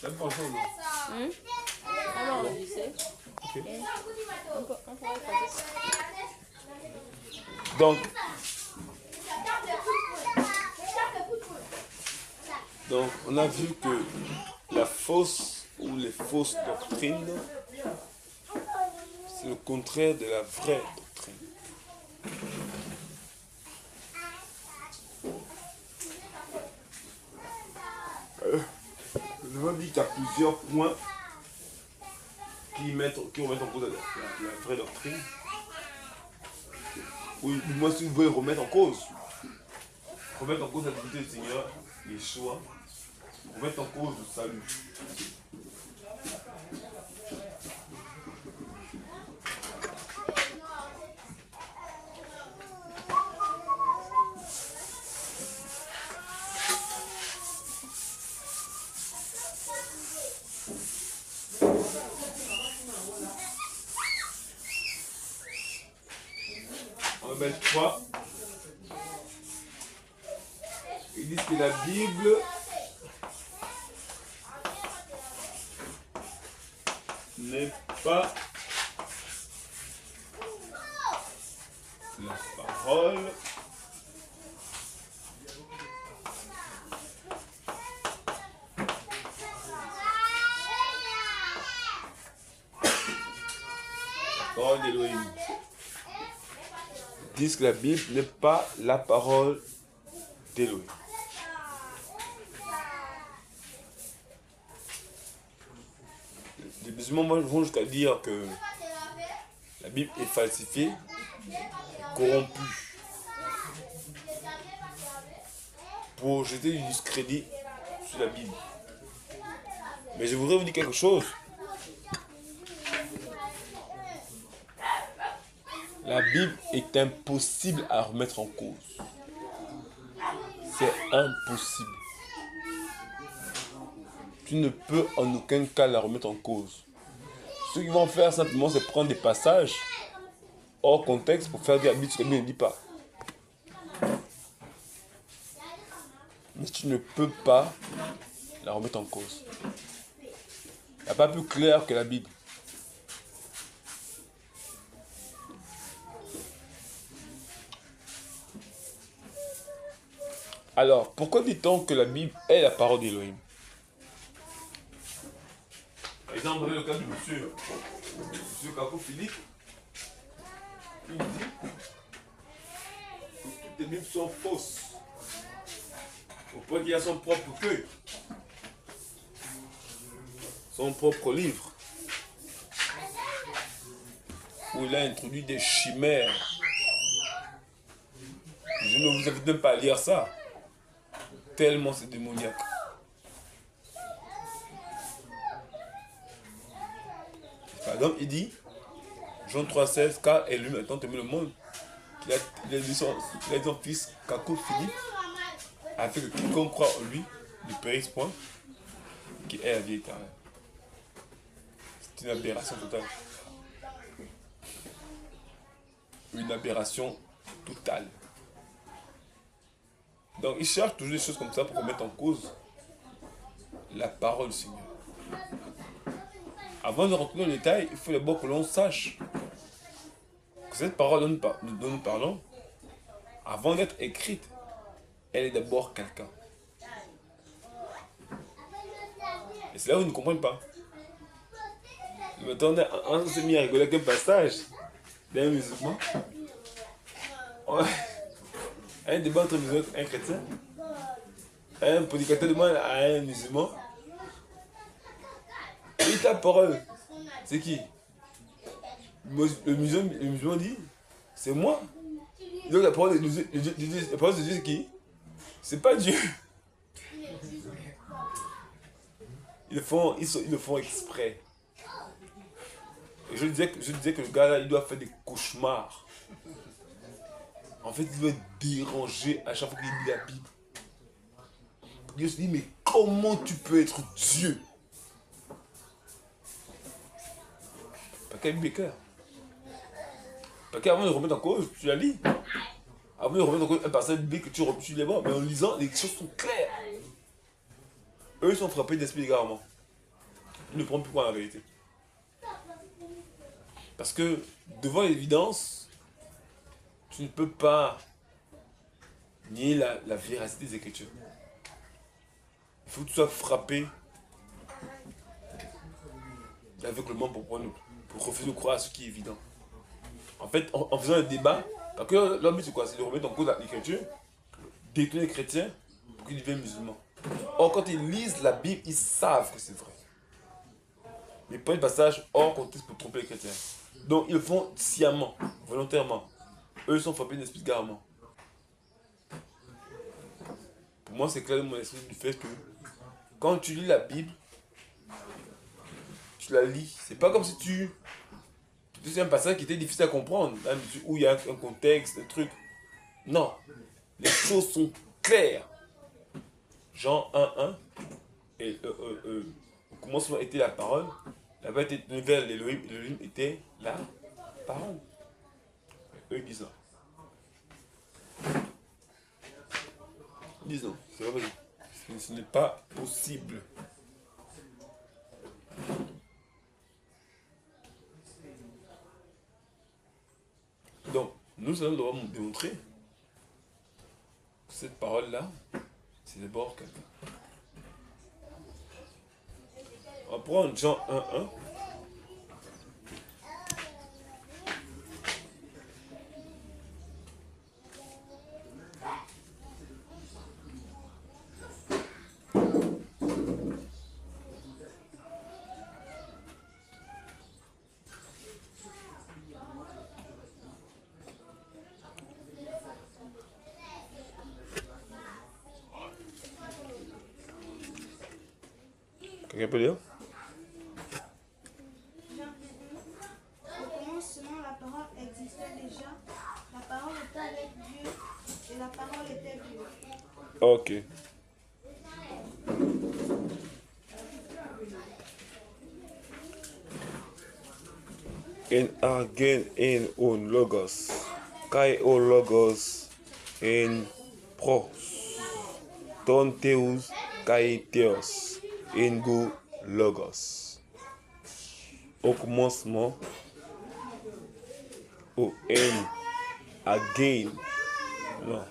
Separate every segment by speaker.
Speaker 1: On va enregistrer.
Speaker 2: Ok.
Speaker 1: On pourra effacer ça.
Speaker 2: Donc, on a vu que la fausse ou les fausses doctrines, c'est le contraire de la vraie doctrine. Nous avons dit qu'il y a plusieurs points qui remettent en cause la vraie doctrine. Ou du moins, si vous voulez remettre en cause la divinité du Seigneur, Yeshua, remettre en cause le salut. On va mettre 3. Ils disent que la Bible n'est pas la parole d'Élohim. Ils disent que la Bible n'est pas la parole d'Élohim. Les musulmans vont jusqu'à dire que la Bible est falsifiée, corrompue, pour jeter du discrédit sur la Bible. Mais je voudrais vous dire quelque chose. La Bible est impossible à remettre en cause. C'est impossible. Tu ne peux en aucun cas la remettre en cause. Ce qu'ils vont faire simplement, c'est prendre des passages hors contexte pour faire dire la Bible ce que la Bible ne dit pas. Mais tu ne peux pas la remettre en cause. Il n'y a pas plus clair que la Bible. Alors, pourquoi dit-on que la Bible est la parole d'Élohim? Par exemple, vous avez le cas de monsieur Kako Philippe. Il dit que toutes les Bibles sont fausses. Au point qu'il a son propre cueil, son propre livre, où il a introduit des chimères. Je ne vous invite même pas à lire ça. Tellement c'est démoniaque. Par exemple, il dit, Jean 3,16, car lui a tant aimé le monde, qu'il a dit son fils Kako Philippe, afin que quiconque croit en lui ne périsse point, qui est la vie éternelle. C'est une aberration totale. Une aberration totale. Donc, il cherche toujours des choses comme ça pour remettre en cause la parole du Seigneur. Avant de rentrer dans le détail, il faut d'abord que l'on sache que cette parole dont nous parlons, avant d'être écrite, elle est d'abord quelqu'un. Et c'est là où ils ne comprennent pas. Je m'attendais, on s'est mis à rigoler avec un passage d'un musulman. Un débat entre un chrétien, un prédicateur demande à un musulman, et ta parole, c'est qui? Le musulman dit, c'est moi. Donc la parole de Dieu, c'est qui? C'est pas Dieu. Ils le font exprès. Et je disais que le gars là, il doit faire des cauchemars. En fait, il doit être dérangé à chaque fois qu'il lit la Bible. Dieu se dit, mais comment tu peux être Dieu? Parce qu'elle est cœur. Parce qu'avant de remettre en cause, tu la lis. Avant de remettre en cause un passage biblique que tu les vois, mais en lisant, les choses sont claires. Eux, ils sont frappés d'esprit égarement. ne prends plus pour la vérité. Parce que devant l'évidence, tu ne peux pas nier la véracité des Écritures. Il faut que tu sois frappé d'aveuglement pour refuser de croire à ce qui est évident. En fait, en faisant un débat, parce que leur but c'est quoi? C'est de remettre en cause l'écriture, détourner les chrétiens pour qu'ils deviennent musulmans. Or, quand ils lisent la Bible, ils savent que c'est vrai. Mais ils prennent le passage hors contexte pour tromper les chrétiens. Donc, ils le font sciemment, volontairement. Eux, ils sont frappés d'un esprit de garement. Pour moi, c'est clair dans mon esprit du fait que quand tu lis la Bible, tu la lis. C'est pas comme si c'est un passage qui était difficile à comprendre, hein, où il y a un contexte, un truc. Non. Les choses sont claires. Jean 1:1. Et au commencement était la parole. Là-bas était vers l'Élohim. L'Élohim était la parole. Eux disent ça. Disons, c'est pas possible. Ce n'est pas possible. Donc, nous allons devoir démontrer que cette parole-là, c'est d'abord quelqu'un. On va prendre Jean 1:1. Quelqu'un peut lire?
Speaker 3: Au commencement, la parole existait déjà. La parole était avec Dieu et la parole était Dieu.
Speaker 2: Ok. En argen en on logos, kai o logos en pros, ton teus kai theos, en go logos. Au commencement, au en again, non,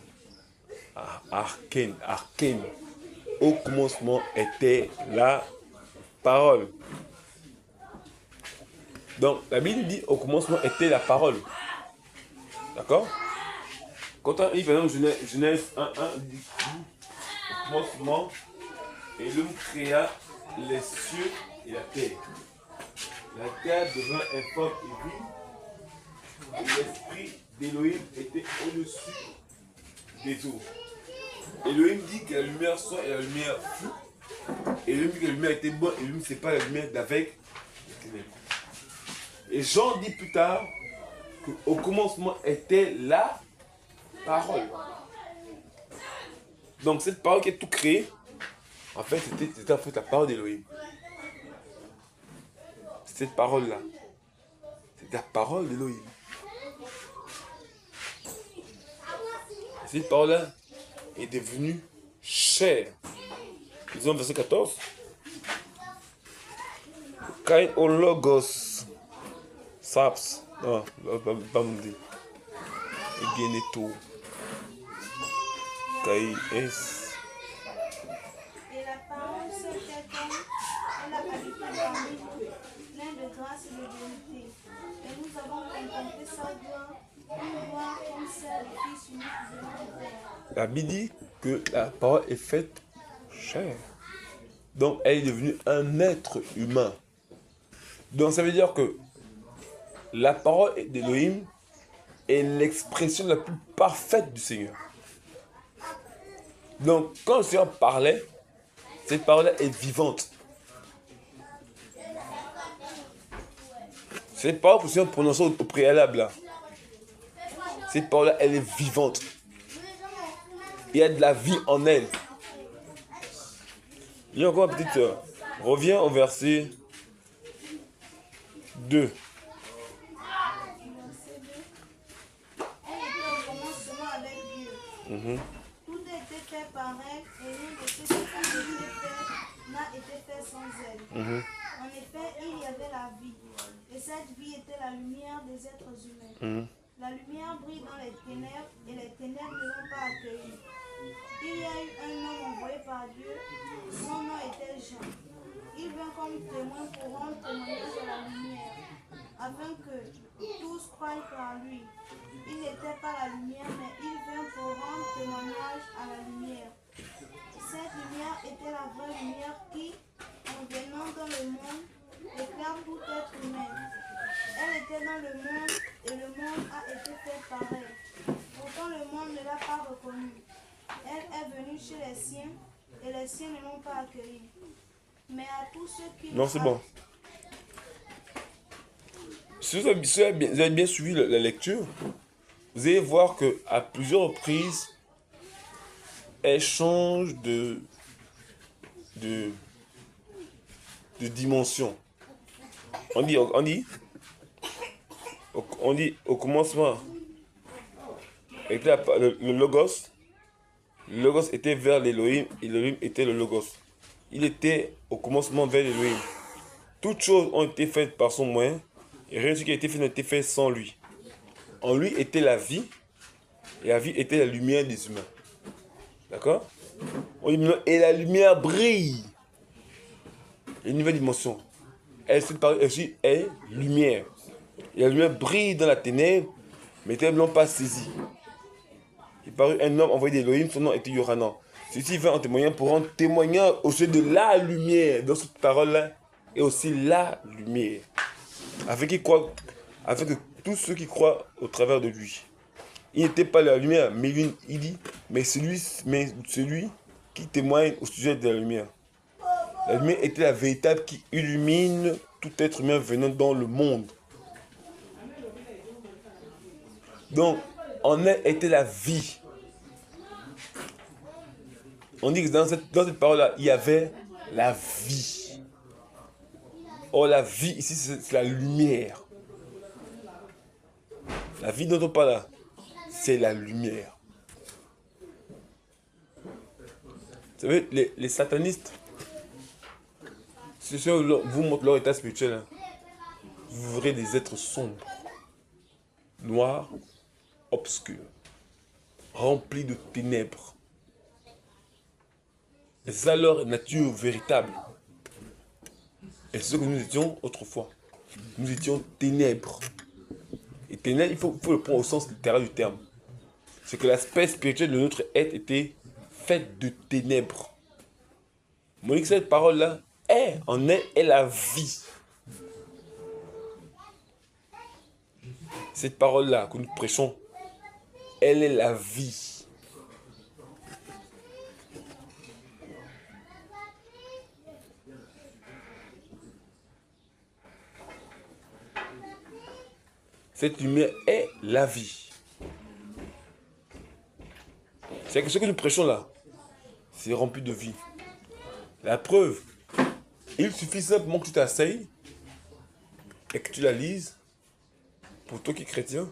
Speaker 2: arken. Au commencement était la parole. Donc, la Bible dit au commencement était la parole. D'accord? Quand on lit par exemple Genèse 1:1, il dit au commencement, et l'homme créa les cieux et la terre. La terre devint informe et vide, et l'esprit d'Élohim était au-dessus des eaux. Elohim dit que la lumière soit et la lumière fut. Et Elohim dit que la lumière était bonne et Elohim ne sait pas la lumière d'avec les ténèbres. Et Jean dit plus tard qu'au commencement était la parole. Donc cette parole qui est tout créée, en fait, c'était en fait la parole d'Elohim. Cette parole-là, c'est la parole d'Elohim. Cette parole-là est devenue chair. Disons verset 14. Kain o logos saps. Non, pas me dire. Egeneto. Kai es.
Speaker 3: Et la parole se fait homme, elle a habité parmi nous, plein de grâce et de vérité. Et nous avons contemplé sa gloire, une gloire comme celle du Fils unique venant du Père.
Speaker 2: La Bible dit que la parole est faite chair. Donc elle est devenue un être humain. Donc ça veut dire que la parole d'Élohim est l'expression la plus parfaite du Seigneur. Donc quand le Seigneur parlait, cette parole est vivante. Cette parole que le Seigneur prononçait au préalable là. Cette parole elle est vivante. Il y a de la vie en elle. Il y a encore une petite sœur. Reviens au verset 2.
Speaker 3: Verset 2. Elle était au commencement avec Dieu. Tout était fait par elle, et rien de ce qui a été fait n'a été fait sans elle. En Cette vie était la lumière des êtres humains.
Speaker 2: Mhm.
Speaker 3: La lumière brille dans les ténèbres et les ténèbres ne l'ont pas accueillie. Il y a eu un homme envoyé par Dieu, son nom était Jean. Il vint comme témoin pour rendre témoignage à la lumière, afin que tous croient par lui. Il n'était pas la lumière, mais il vint pour rendre témoignage à la lumière. Cette lumière était la vraie lumière qui, en venant dans le monde, éclaire tout être humain. Elle était dans le monde et le monde a été fait par elle. Pourtant le monde ne l'a pas reconnue. Elle est venue chez les siens et les siens ne l'ont pas accueillie. Mais à tous ceux qui...
Speaker 2: Non, c'est bon. Si vous avez bien suivi la lecture, vous allez voir qu'à plusieurs reprises, elle change de dimension. On dit au commencement, était le Logos. Le Logos était vers l'Élohim et l'Élohim était le Logos. Il était au commencement vers l'Élohim. Toutes choses ont été faites par son moyen et rien de ce qui a été fait n'a été fait sans lui. En lui était la vie et la vie était la lumière des humains. D'accord? Et la lumière brille. Une nouvelle dimension. Elle est lumière. Et la lumière brille dans la ténèbre, mais les ténèbres ne l'ont pas saisi. Il parut un homme envoyé d'Élohim, son nom était Yohanan. Ceci vint en témoignant pour rendre témoignage au sujet de la lumière. Dans cette parole-là, et aussi la lumière. Afin que tous ceux qui croient au travers de lui. Il n'était pas la lumière, mais il dit, mais celui qui témoigne au sujet de la lumière. La lumière était la véritable qui illumine tout être humain venant dans le monde. Donc, en elle était la vie. On dit que dans cette parole-là, il y avait la vie. Or, la vie, ici, c'est la lumière. La vie dont on parle là, c'est la lumière. Vous savez, les satanistes, si on vous montre leur état spirituel, hein, vous verrez des êtres sombres, noirs, obscurs, remplis de ténèbres. Et c'est ça leur nature véritable. Et c'est ce que nous étions autrefois. Nous étions ténèbres. Et ténèbres, il faut le prendre au sens littéral du terme. C'est que l'aspect spirituel de notre être était fait de ténèbres. Monique, cette parole-là, en elle est la vie. Cette parole-là que nous prêchons, elle est la vie. Cette lumière est la vie. C'est que ce que nous prêchons là, c'est rempli de vie. La preuve, il suffit simplement que tu t'asseyes et que tu la lises. Pour toi qui es chrétien,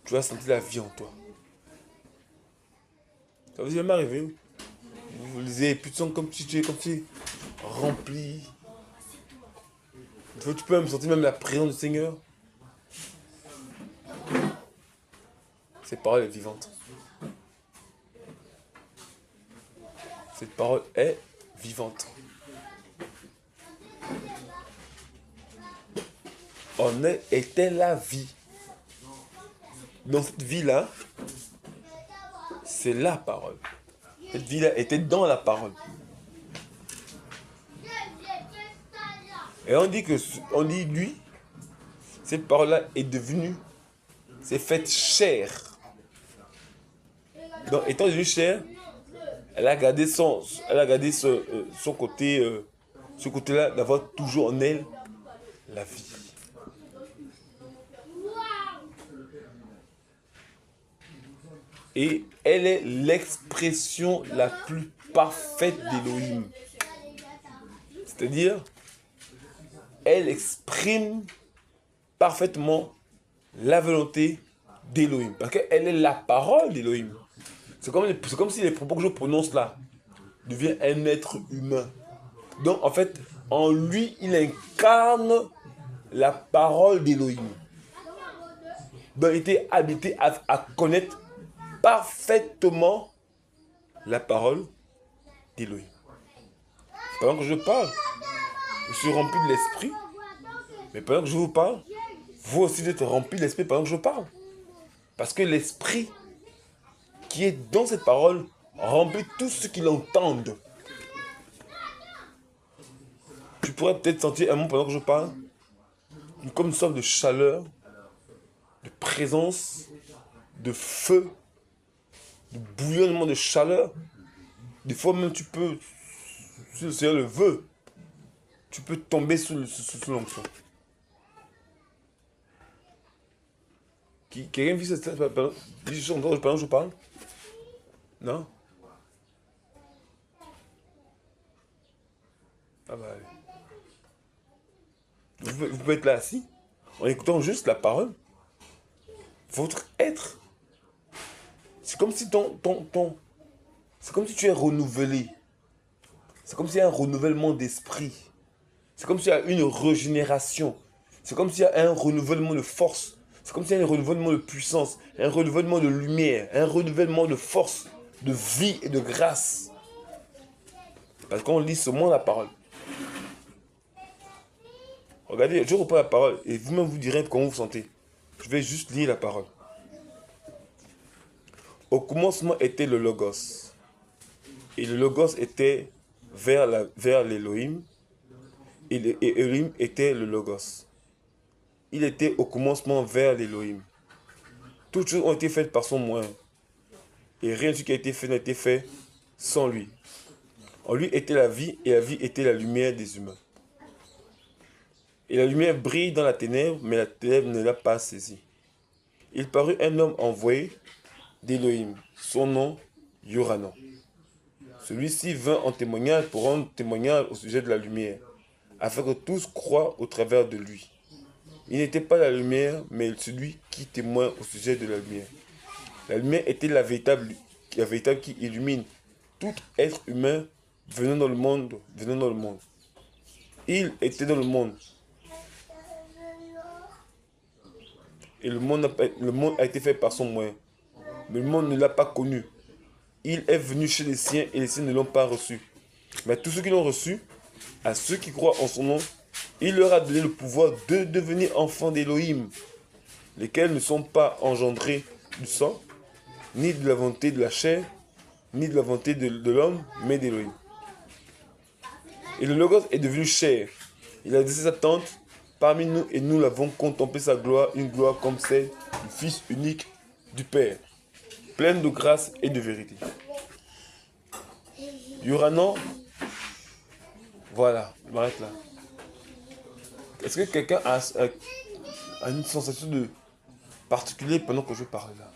Speaker 2: tu vas sentir la vie en toi. Ça vous est jamais arrivé? Vous lisez et puis tu sens comme si tu es rempli. Tu peux même sentir même la présence du Seigneur. Cette parole est vivante. Cette parole est vivante. En elle était la vie. Dans cette vie-là, c'est la parole. Cette vie-là était dans la parole. Et on dit lui, cette parole-là est devenue, c'est faite chair. Donc, étant devenue chair, elle a gardé son côté, ce côté-là d'avoir toujours en elle la vie. Et elle est l'expression la plus parfaite d'Élohim. C'est-à-dire, elle exprime parfaitement la volonté d'Élohim. Parce qu'elle est la parole d'Élohim. C'est comme si les propos que je prononce là deviennent un être humain. Donc, en fait, en lui, il incarne la parole d'Élohim. Donc il était habité à connaître parfaitement la parole d'Élohim. Pendant que je parle, je suis rempli de l'esprit. Mais pendant que je vous parle, vous aussi êtes rempli de l'esprit pendant que je parle. Parce que l'esprit qui est dans cette parole remplit tous ceux qui l'entendent. Tu pourrais peut-être sentir un moment pendant que je parle, comme une sorte de chaleur, de présence, de feu, de bouillonnement de chaleur. Des fois même tu peux, si le Seigneur le veut, tu peux tomber sous l'onction. Quelqu'un vit cette pendant que je parle? Non? Ah bah allez. Vous pouvez être là assis, en écoutant juste la parole. Votre être. C'est comme si c'est comme si tu es renouvelé. C'est comme s'il y a un renouvellement d'esprit. C'est comme s'il y a une régénération. C'est comme s'il y a un renouvellement de force. C'est comme s'il y a un renouvellement de puissance, un renouvellement de lumière, un renouvellement de force, de vie et de grâce. Parce qu'on lit seulement la parole. Regardez, je reprends la parole et vous-même vous direz comment vous vous sentez. Je vais juste lire la parole. Au commencement était le Logos. Et le Logos était vers l'Élohim. Et l'Élohim était le Logos. Il était au commencement vers l'Élohim. Toutes choses ont été faites par son moyen. Et rien de ce qui a été fait n'a été fait sans lui. En lui était la vie, et la vie était la lumière des humains. Et la lumière brille dans la ténèbre, mais la ténèbre ne l'a pas saisi. Il parut un homme envoyé d'Élohim, son nom Yoranan. Celui-ci vint en témoignage pour rendre témoignage au sujet de la lumière, afin que tous croient au travers de lui. Il n'était pas la lumière, mais celui qui témoigne au sujet de la lumière. La lumière était la véritable qui illumine tout être humain venant dans le monde. Il était dans le monde. Et le monde a été fait par son moyen. Mais le monde ne l'a pas connu. Il est venu chez les siens et les siens ne l'ont pas reçu. Mais à tous ceux qui l'ont reçu, à ceux qui croient en son nom, il leur a donné le pouvoir de devenir enfants d'Élohim, lesquels ne sont pas engendrés du sang, ni de la volonté de la chair, ni de la volonté de l'homme, mais d'Élohim. Et le Logos est devenu chair. Il a laissé sa tente parmi nous et nous l'avons contemplé sa gloire, une gloire comme celle du Fils unique du Père, pleine de grâce et de vérité. Yoranan, voilà, je m'arrête là. Est-ce que quelqu'un a une sensation de particulier pendant que je parle là?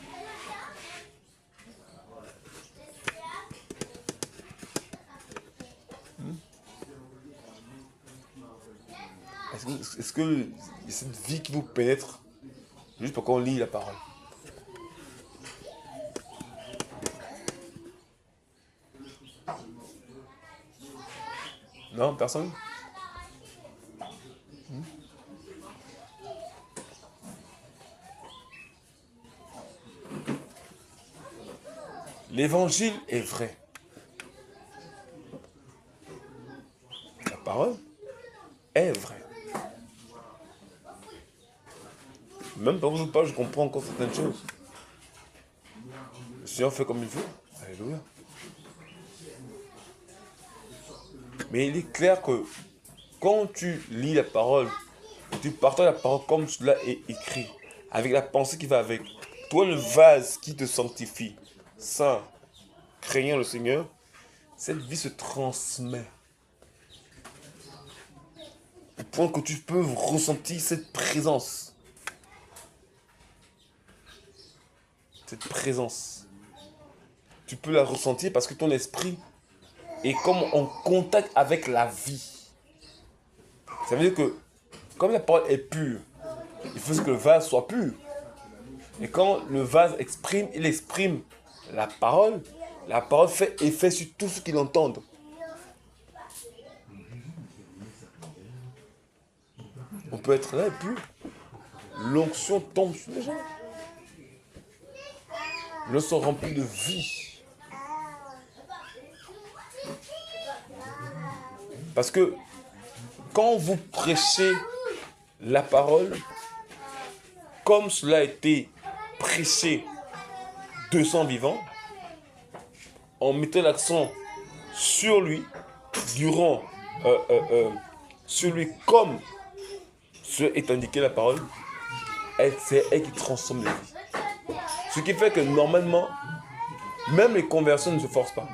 Speaker 2: Est-ce que y a cette vie qui vous pénètre juste pour qu'on lit la parole? Non, personne? L'évangile est vrai. La parole est vraie. Même quand je parle, je comprends encore certaines choses. Le Seigneur fait comme il veut. Alléluia. Mais il est clair que quand tu lis la parole, tu partages la parole comme cela est écrit, avec la pensée qui va avec. Toi, le vase qui te sanctifie, saint, craignant le Seigneur, cette vie se transmet. Au point que tu peux ressentir cette présence. Cette présence. Tu peux la ressentir parce que ton esprit est comme en contact avec la vie. Ça veut dire que, comme la parole est pure, il faut que le vase soit pur. Et quand le vase exprime, il exprime la parole fait effet sur tous ceux qui l'entendent. On peut être là et puis l'onction tombe sur les gens. Les gens sont remplis de vie. Parce que quand vous prêchez la parole, comme cela a été prêché 200 vivants, en mettant l'accent sur lui, sur lui comme ce est indiqué la parole, c'est elle qui transforme les vies. Ce qui fait que normalement, même les conversions ne se forcent pas.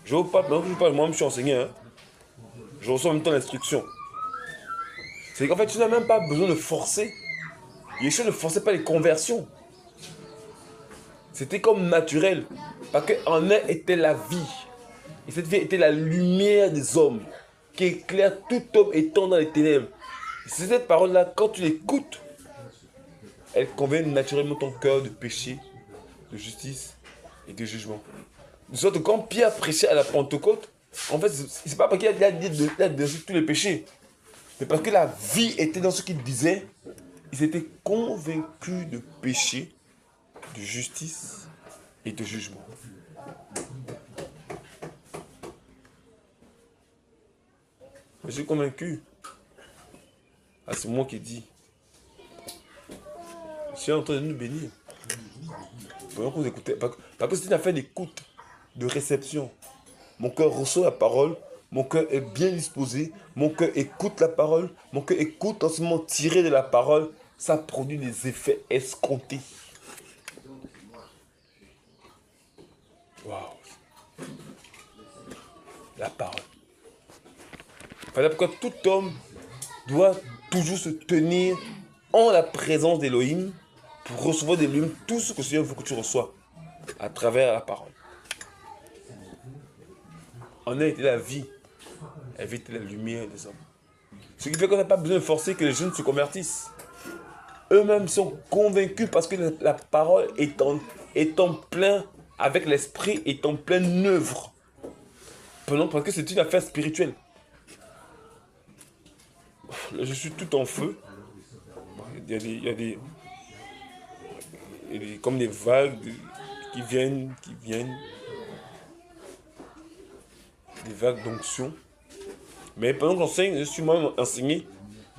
Speaker 2: Je vous parle, moi-même je suis enseignant, hein. Je reçois en même temps l'instruction. C'est qu'en fait, tu n'as même pas besoin de forcer. Yeshua ne forçait pas les conversions. C'était comme naturel. Parce qu'en elle était la vie. Et cette vie était la lumière des hommes, qui éclaire tout homme étant dans les ténèbres. C'est cette parole-là, quand tu l'écoutes, elle convainc naturellement ton cœur de péché, de justice et de jugement. De sorte que quand Pierre prêchait à la Pentecôte, en fait, c'est pas parce qu'il a dit de tous les péchés, mais parce que la vie était dans ce qu'il disait. Ils étaient convaincus de péché, de justice et de jugement. Je suis convaincu. Ah, c'est moi qui dis. Je suis en train de nous bénir. Pendant que vous écoutez. Parce que c'est une affaire d'écoute, de réception. Mon cœur reçoit la parole. Mon cœur est bien disposé. Mon cœur écoute la parole. Mon cœur écoute l'enseignement tiré de la parole. Ça produit des effets escomptés. Waouh. La parole. Voilà pourquoi tout homme doit toujours se tenir en la présence d'Élohim pour recevoir d'Élohim tout ce que le Seigneur veut que tu reçois à travers la parole. En elle était la vie, elle était la lumière des hommes. Ce qui fait qu'on n'a pas besoin de forcer que les jeunes se convertissent. Eux-mêmes sont convaincus parce que la parole est en plein, avec l'esprit, est en pleine œuvre. Parce que c'est une affaire spirituelle. Je suis tout en feu. Il y a des comme des vagues qui viennent. Des vagues d'onction. Mais pendant que j'enseigne, je suis moi-même enseigné,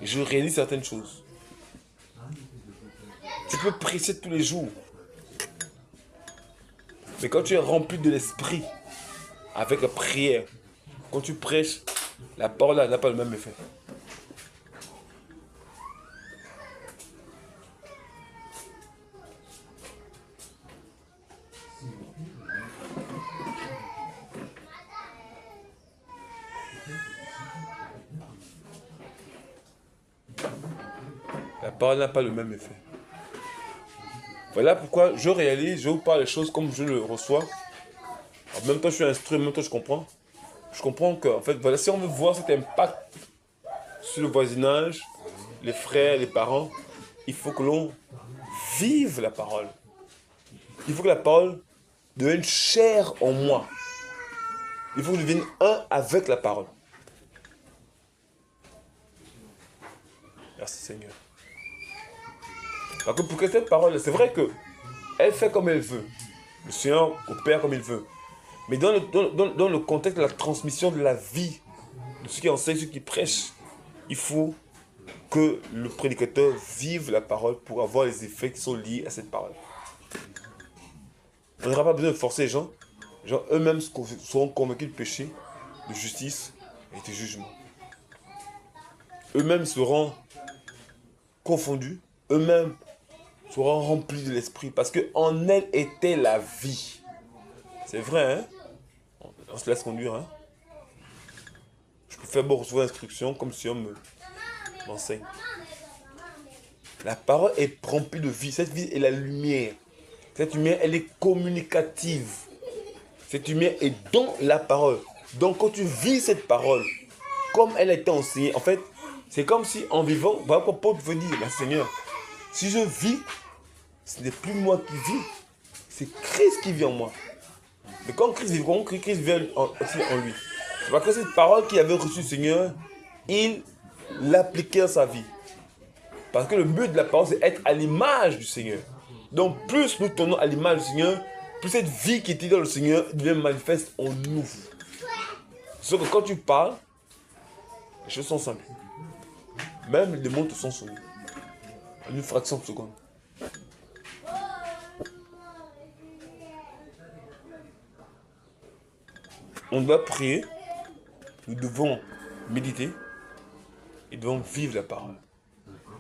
Speaker 2: je réalise certaines choses. Tu peux prêcher tous les jours. Mais quand tu es rempli de l'esprit, avec la prière, quand tu prêches, la parole n'a pas le même effet. La parole n'a pas le même effet. Voilà pourquoi je réalise, je vous parle les choses comme je le reçois. En même temps, je suis instruit, en même temps, je comprends. Je comprends que, en fait, voilà, si on veut voir cet impact sur le voisinage, les frères, les parents, il faut que l'on vive la parole. Il faut que la parole devienne chère en moi. Il faut que je devienne un avec la parole. Merci Seigneur. Parce que pour que cette parole, c'est vrai qu'elle fait comme elle veut. Le Seigneur opère comme il veut. Mais dans le contexte de la transmission de la vie, de ceux qui enseignent, ceux qui prêchent, il faut que le prédicateur vive la parole pour avoir les effets qui sont liés à cette parole. On n'aura pas besoin de forcer les gens. Les gens eux-mêmes seront convaincus de péché, de justice et de jugement. Eux-mêmes seront confondus, eux-mêmes seront remplis de l'esprit parce qu'en elle était la vie. C'est vrai, hein? On se laisse conduire, hein? Je peux faire beau recevoir l'instruction comme si on m'enseigne. La parole est remplie de vie. Cette vie est la lumière. Cette lumière, elle est communicative. Cette lumière est dans la parole. Donc, quand tu vis cette parole, comme elle a été enseignée, en fait, c'est comme si en vivant, voilà quoi Paul veut dire, mais Seigneur, si je vis, ce n'est plus moi qui vis, c'est Christ qui vit en moi. Mais quand Christ vit aussi en lui. C'est parce que cette parole qu'il avait reçue, Seigneur, il l'appliquer dans sa vie. Parce que le but de la parole, c'est être à l'image du Seigneur. Donc, plus nous tournons à l'image du Seigneur, plus cette vie qui était dans le Seigneur devient manifeste en nous. Sauf que quand tu parles, les choses sont simples. Même les mots te sont soumis. En une fraction de seconde. On doit prier, nous devons méditer et devons vivre la parole.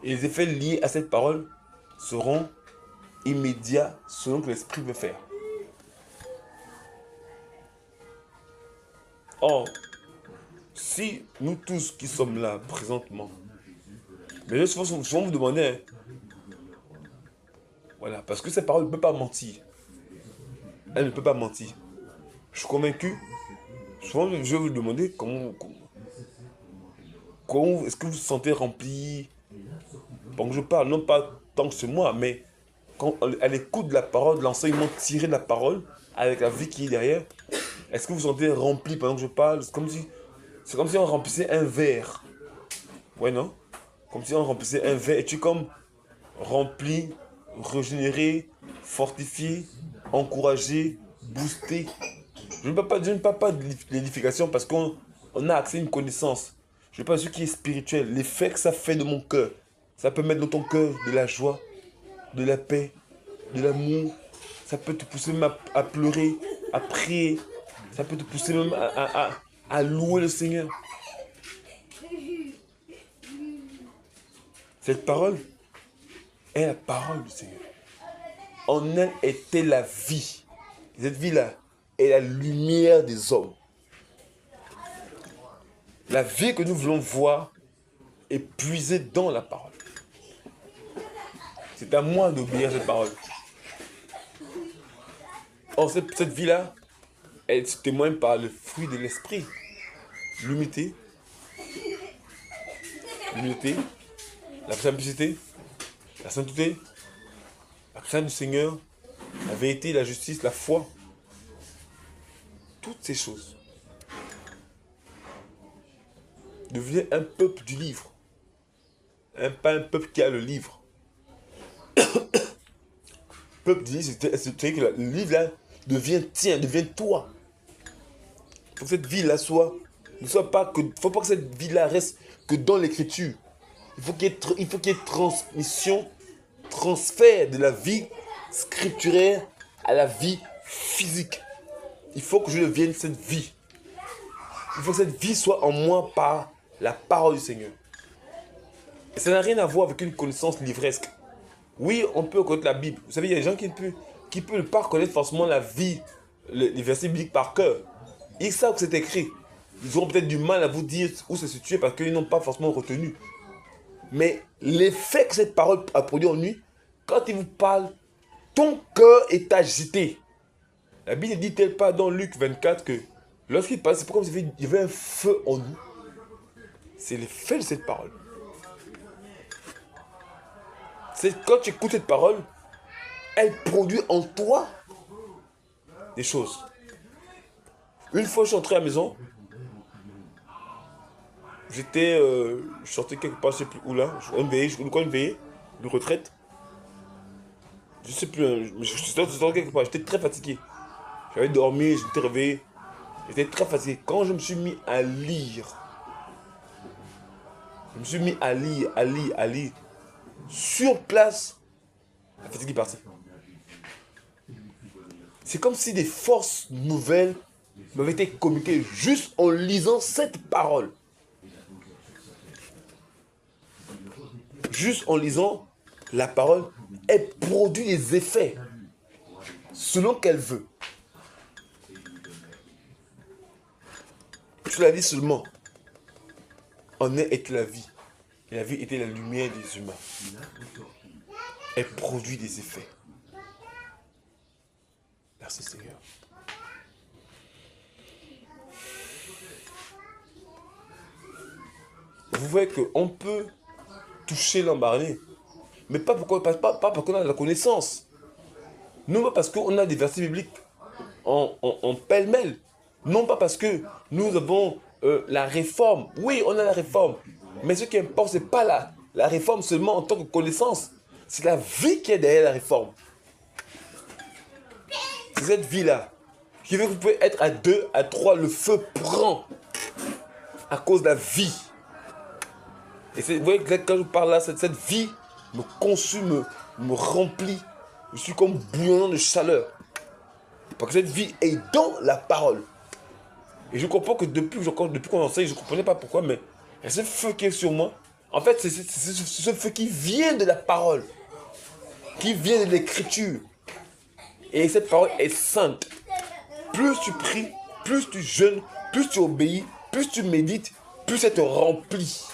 Speaker 2: Et les effets liés à cette parole seront immédiats selon que l'Esprit veut faire. Or, si nous tous qui sommes là présentement, mais souvent vous demandez, voilà, parce que cette parole ne peut pas mentir. Elle ne peut pas mentir. Je suis convaincu. Souvent, je vais vous demander comment est-ce que vous vous sentez rempli. Pendant que je parle, non pas tant que c'est moi, mais quand à l'écoute de la parole, de l'enseignement tiré de la parole, avec la vie qui est derrière, est-ce que vous vous sentez rempli pendant que je parle? C'est comme si on remplissait un verre. Ouais, non? Comme si on remplissait un verre et tu es comme rempli, régénéré, fortifié, encouragé, boosté. Je ne parle pas de l'édification parce qu'on a accès à une connaissance. Je parle de ce qui est spirituel, l'effet que ça fait de mon cœur. Ça peut mettre dans ton cœur de la joie, de la paix, de l'amour. Ça peut te pousser même à pleurer, à prier. Ça peut te pousser même à louer le Seigneur. Cette parole est la parole du Seigneur. En elle était la vie. Cette vie-là est la lumière des hommes. La vie que nous voulons voir est puisée dans la parole. C'est à moi d'obéir à cette parole. Or, cette vie-là, elle se témoigne par le fruit de l'esprit. L'humilité, la simplicité, la sainteté, la crainte du Seigneur, la vérité, la justice, la foi. Toutes ces choses. Devenez un peuple du livre. Pas un peuple qui a le livre. Peuple du livre, c'est que le livre là devient tien, devient toi. Il faut que cette vie-là faut pas que cette vie-là reste que dans l'écriture. Il faut qu'il y ait transmission, transfert de la vie scripturaire à la vie physique. Il faut que je devienne cette vie. Il faut que cette vie soit en moi par la parole du Seigneur. Et ça n'a rien à voir avec une connaissance livresque. Oui, on peut connaître la Bible. Vous savez, il y a des gens qui ne peuvent pas connaître forcément la vie, les versets bibliques par cœur. Ils savent que c'est écrit. Ils auront peut-être du mal à vous dire où c'est situé parce qu'ils n'ont pas forcément retenu. Mais l'effet que cette parole a produit en lui, quand il vous parle, ton cœur est agité. La Bible ne dit-elle pas dans Luc 24 que lorsqu'il parle, c'est pas comme s'il y avait un feu en nous. C'est l'effet de cette parole. C'est quand tu écoutes cette parole, elle produit en toi des choses. Une fois, je suis entré à la maison. Je sortais quelque part, je ne sais plus où là. Une veillée, une retraite. Je ne sais plus, hein, je sortais quelque part, j'étais très fatigué. J'avais dormi, j'étais réveillé. J'étais très fatigué. Quand je me suis mis à lire, à lire. Sur place, la fatigue est partie. C'est comme si des forces nouvelles m'avaient été communiquées juste en lisant cette parole. Juste en lisant la parole, elle produit des effets selon qu'elle veut. Tu la lis seulement. En elle était la vie. Et la vie était la lumière des humains. Elle produit des effets. Merci Seigneur. Vous voyez qu'on peut toucher l'embarré, mais pas parce qu'on a la connaissance. Non pas parce qu'on a des versets bibliques en pêle-mêle. Non pas parce que nous avons la réforme. Oui, on a la réforme. Mais ce qui importe, ce n'est pas la réforme seulement en tant que connaissance. C'est la vie qui est derrière la réforme. C'est cette vie-là qui veut que vous pouvez être à 2, à 3, le feu prend à cause de la vie. Et vous voyez, quand je parle là, cette vie me consume, me remplit. Je suis comme bouillonnant de chaleur. Parce que cette vie est dans la parole. Et je comprends que depuis qu'on enseigne, je ne comprenais pas pourquoi, mais il y a ce feu qui est sur moi. En fait, c'est ce feu qui vient de la parole, qui vient de l'écriture. Et cette parole est sainte. Plus tu pries, plus tu jeûnes, plus tu obéis, plus tu médites, plus ça te remplit.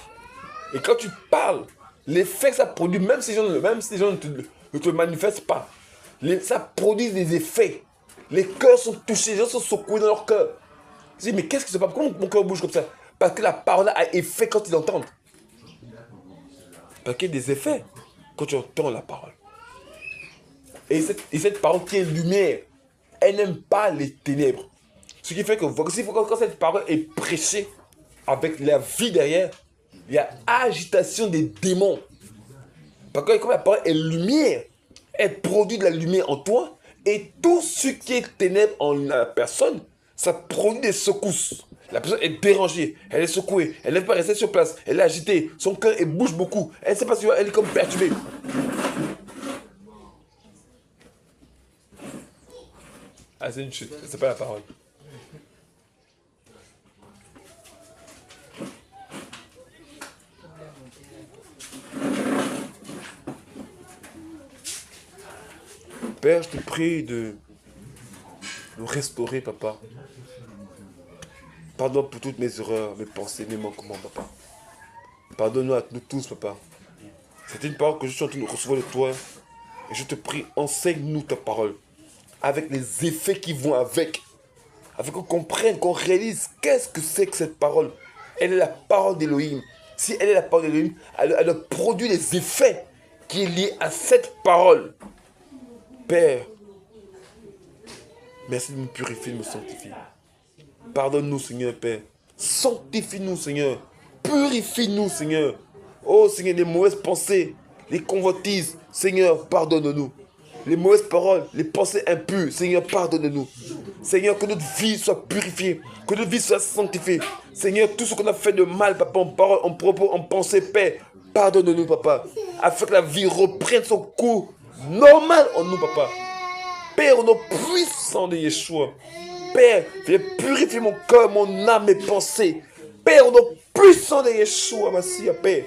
Speaker 2: Et quand tu parles, l'effet que ça produit, même si les gens ne te manifestent pas, ça produit des effets. Les cœurs sont touchés, les gens sont secoués dans leur cœur. Je dis, mais qu'est-ce qui se passe? Pourquoi mon cœur bouge comme ça? Parce que la parole a effet quand ils entendent. Parce qu'il y a des effets quand tu entends la parole. Et cette parole qui est lumière, elle n'aime pas les ténèbres. Ce qui fait que quand cette parole est prêchée avec la vie derrière, il y a agitation des démons. Parce que comme la parole est lumière, elle produit de la lumière en toi. Et tout ce qui est ténèbres en la personne, ça produit des secousses. La personne est dérangée, elle est secouée, elle ne peut pas rester sur place, elle est agitée, son cœur elle bouge beaucoup, elle ne sait pas si elle est comme perturbée. Ah, c'est une chute, c'est pas la parole. Père, je te prie de nous restaurer, papa. Pardon pour toutes mes erreurs, mes pensées, mes manquements, papa. Pardonne-nous à nous tous, papa. C'est une parole que je suis en train de recevoir de toi. Et je te prie, enseigne-nous ta parole. Avec les effets qui vont avec. Afin qu'on comprenne, qu'on réalise qu'est-ce que c'est que cette parole. Elle est la parole d'Élohim. Si elle est la parole d'Élohim, elle produit les effets qui sont liés à cette parole. Père, merci de me purifier, de me sanctifier. Pardonne-nous, Seigneur, Père. Sanctifie-nous, Seigneur. Purifie-nous, Seigneur. Oh, Seigneur, les mauvaises pensées, les convoitises, Seigneur, pardonne-nous. Les mauvaises paroles, les pensées impures, Seigneur, pardonne-nous. Seigneur, que notre vie soit purifiée, que notre vie soit sanctifiée. Seigneur, tout ce qu'on a fait de mal, papa, en parole, en propos, en pensée, Père, pardonne-nous, papa. Afin que la vie reprenne son cours normal en nous, papa. Père, au nom puissant de Yeshua. Père, viens purifier mon cœur, mon âme, mes pensées. Père, au nom puissant de Yeshua, Massia, Père.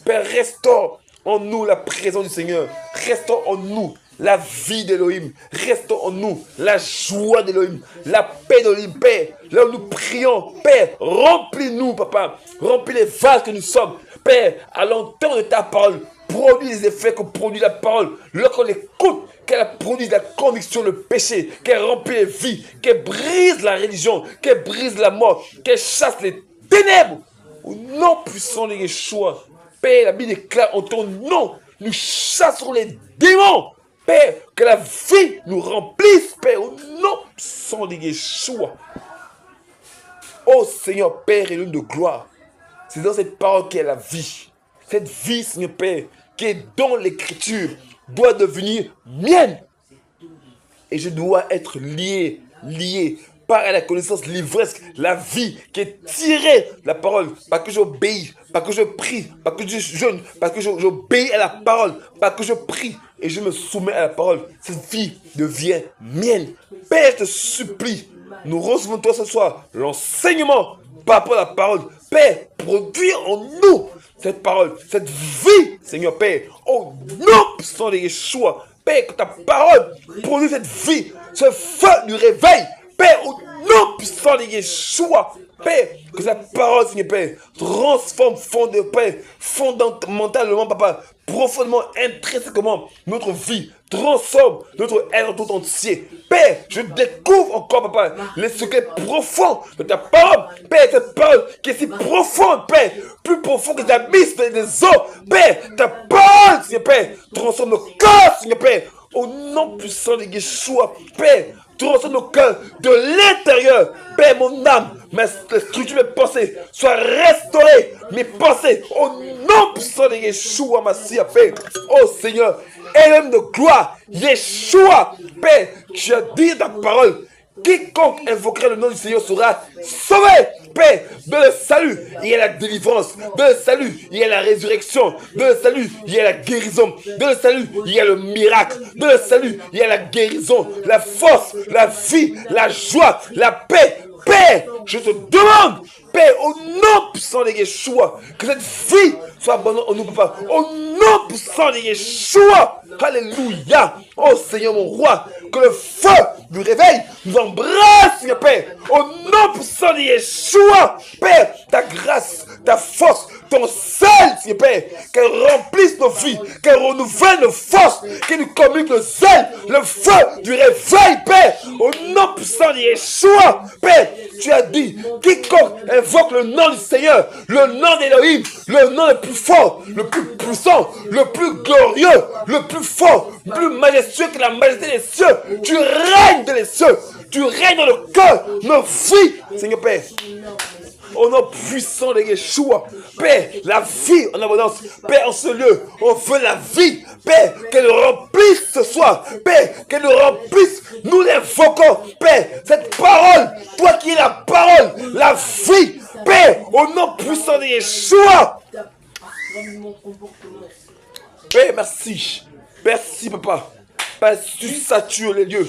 Speaker 2: Père, restaure en nous la présence du Seigneur. Restaure en nous la vie d'Élohim. Restaure en nous la joie d'Élohim. La paix d'Élohim, Père. Là où nous prions, Père, remplis-nous, papa. Remplis les vases que nous sommes. Père, à l'entendre de ta parole, produit les effets que produit la parole. Lorsqu'on l'écoute, qu'elle produise la conviction, le péché, qu'elle remplit les vies, qu'elle brise la religion, qu'elle brise la mort, qu'elle chasse les ténèbres. Au nom puissant de Yeshua, Père, la Bible déclare en ton nom, nous chasserons les démons. Père, que la vie nous remplisse, Père, au nom puissant de Yeshua. Oh Seigneur, Père et Dieu de gloire, c'est dans cette parole qu'est la vie. Cette vie, Seigneur Père, qui est dans l'écriture, doit devenir mienne. Et je dois être lié par la connaissance, l'ivresse, la vie qui est tirée de la parole. Parce que j'obéis, parce que je prie, parce que je jeûne, parce que j'obéis à la parole, parce que je prie et je me soumets à la parole. Cette vie devient mienne. Père, je te supplie, nous recevons toi ce soir l'enseignement par rapport à la parole. Père, produis en nous cette parole, cette vie, Seigneur Père, au nom puissant de Yeshua. Père, que ta parole produit cette vie, ce feu du réveil. Père, au nom puissant de Yeshua. Père, que sa parole, Seigneur Père, transforme fondamentalement, papa, profondément, intrinsèquement, notre vie, transforme notre être tout entier. Père, je découvre encore, papa, les secrets profonds de ta parole. Père, cette parole qui est si profonde, Père, plus profond que l'abysse des eaux. Père, ta parole, Seigneur Père, transforme nos cœurs, Seigneur Père, au nom puissant de Yeshua. Père, transforme nos cœurs de l'intérieur. Père, mon âme, ma structure, mes pensées soient restaurées. Mes pensées, au nom puissant de Yeshua, Mashiach, Père. Oh Seigneur, Elohim de gloire, Yeshua, Père, tu as dit ta parole. Quiconque invoquera le nom du Seigneur sera sauvé. Père, dans le salut, il y a la délivrance. Dans le salut, il y a la résurrection. Dans le salut, il y a la guérison. Dans le salut, il y a le miracle. Dans le salut, il y a la guérison, la force, la vie, la joie, la paix. Père, je te demande, Père, au nom puissant de Yeshua, que cette vie soit abondante en nous, papa. Au nom puissant de Yeshua. Alléluia. Oh Seigneur, mon roi, que le feu du réveil nous embrasse, Seigneur Père. Au nom puissant de Yeshua, Père, ta grâce, ta force, ton sel, Seigneur Père, qu'elle remplisse nos vies, qu'elle renouvelle nos forces, qu'elle nous communique le zèle, le feu du réveil, Père. Au nom puissant de Yeshua, Père, tu as dit, quiconque invoque le nom du Seigneur, le nom d'Élohim, le nom le plus fort, le plus puissant, le plus glorieux, le plus fort, le plus majestueux que la majesté des cieux. Tu règnes dans les cieux, tu règnes dans le cœur, nos vies, Seigneur Père. Au nom puissant de Yeshua, Père, la vie en abondance, Père, en ce lieu, on veut la vie, Père, qu'elle remplisse ce soir, Père, qu'elle nous remplisse, nous l'invoquons, Père, cette parole, toi qui es la parole, la vie, Père, au nom puissant de Yeshua. Père, merci, merci papa, Père, tu satures les lieux,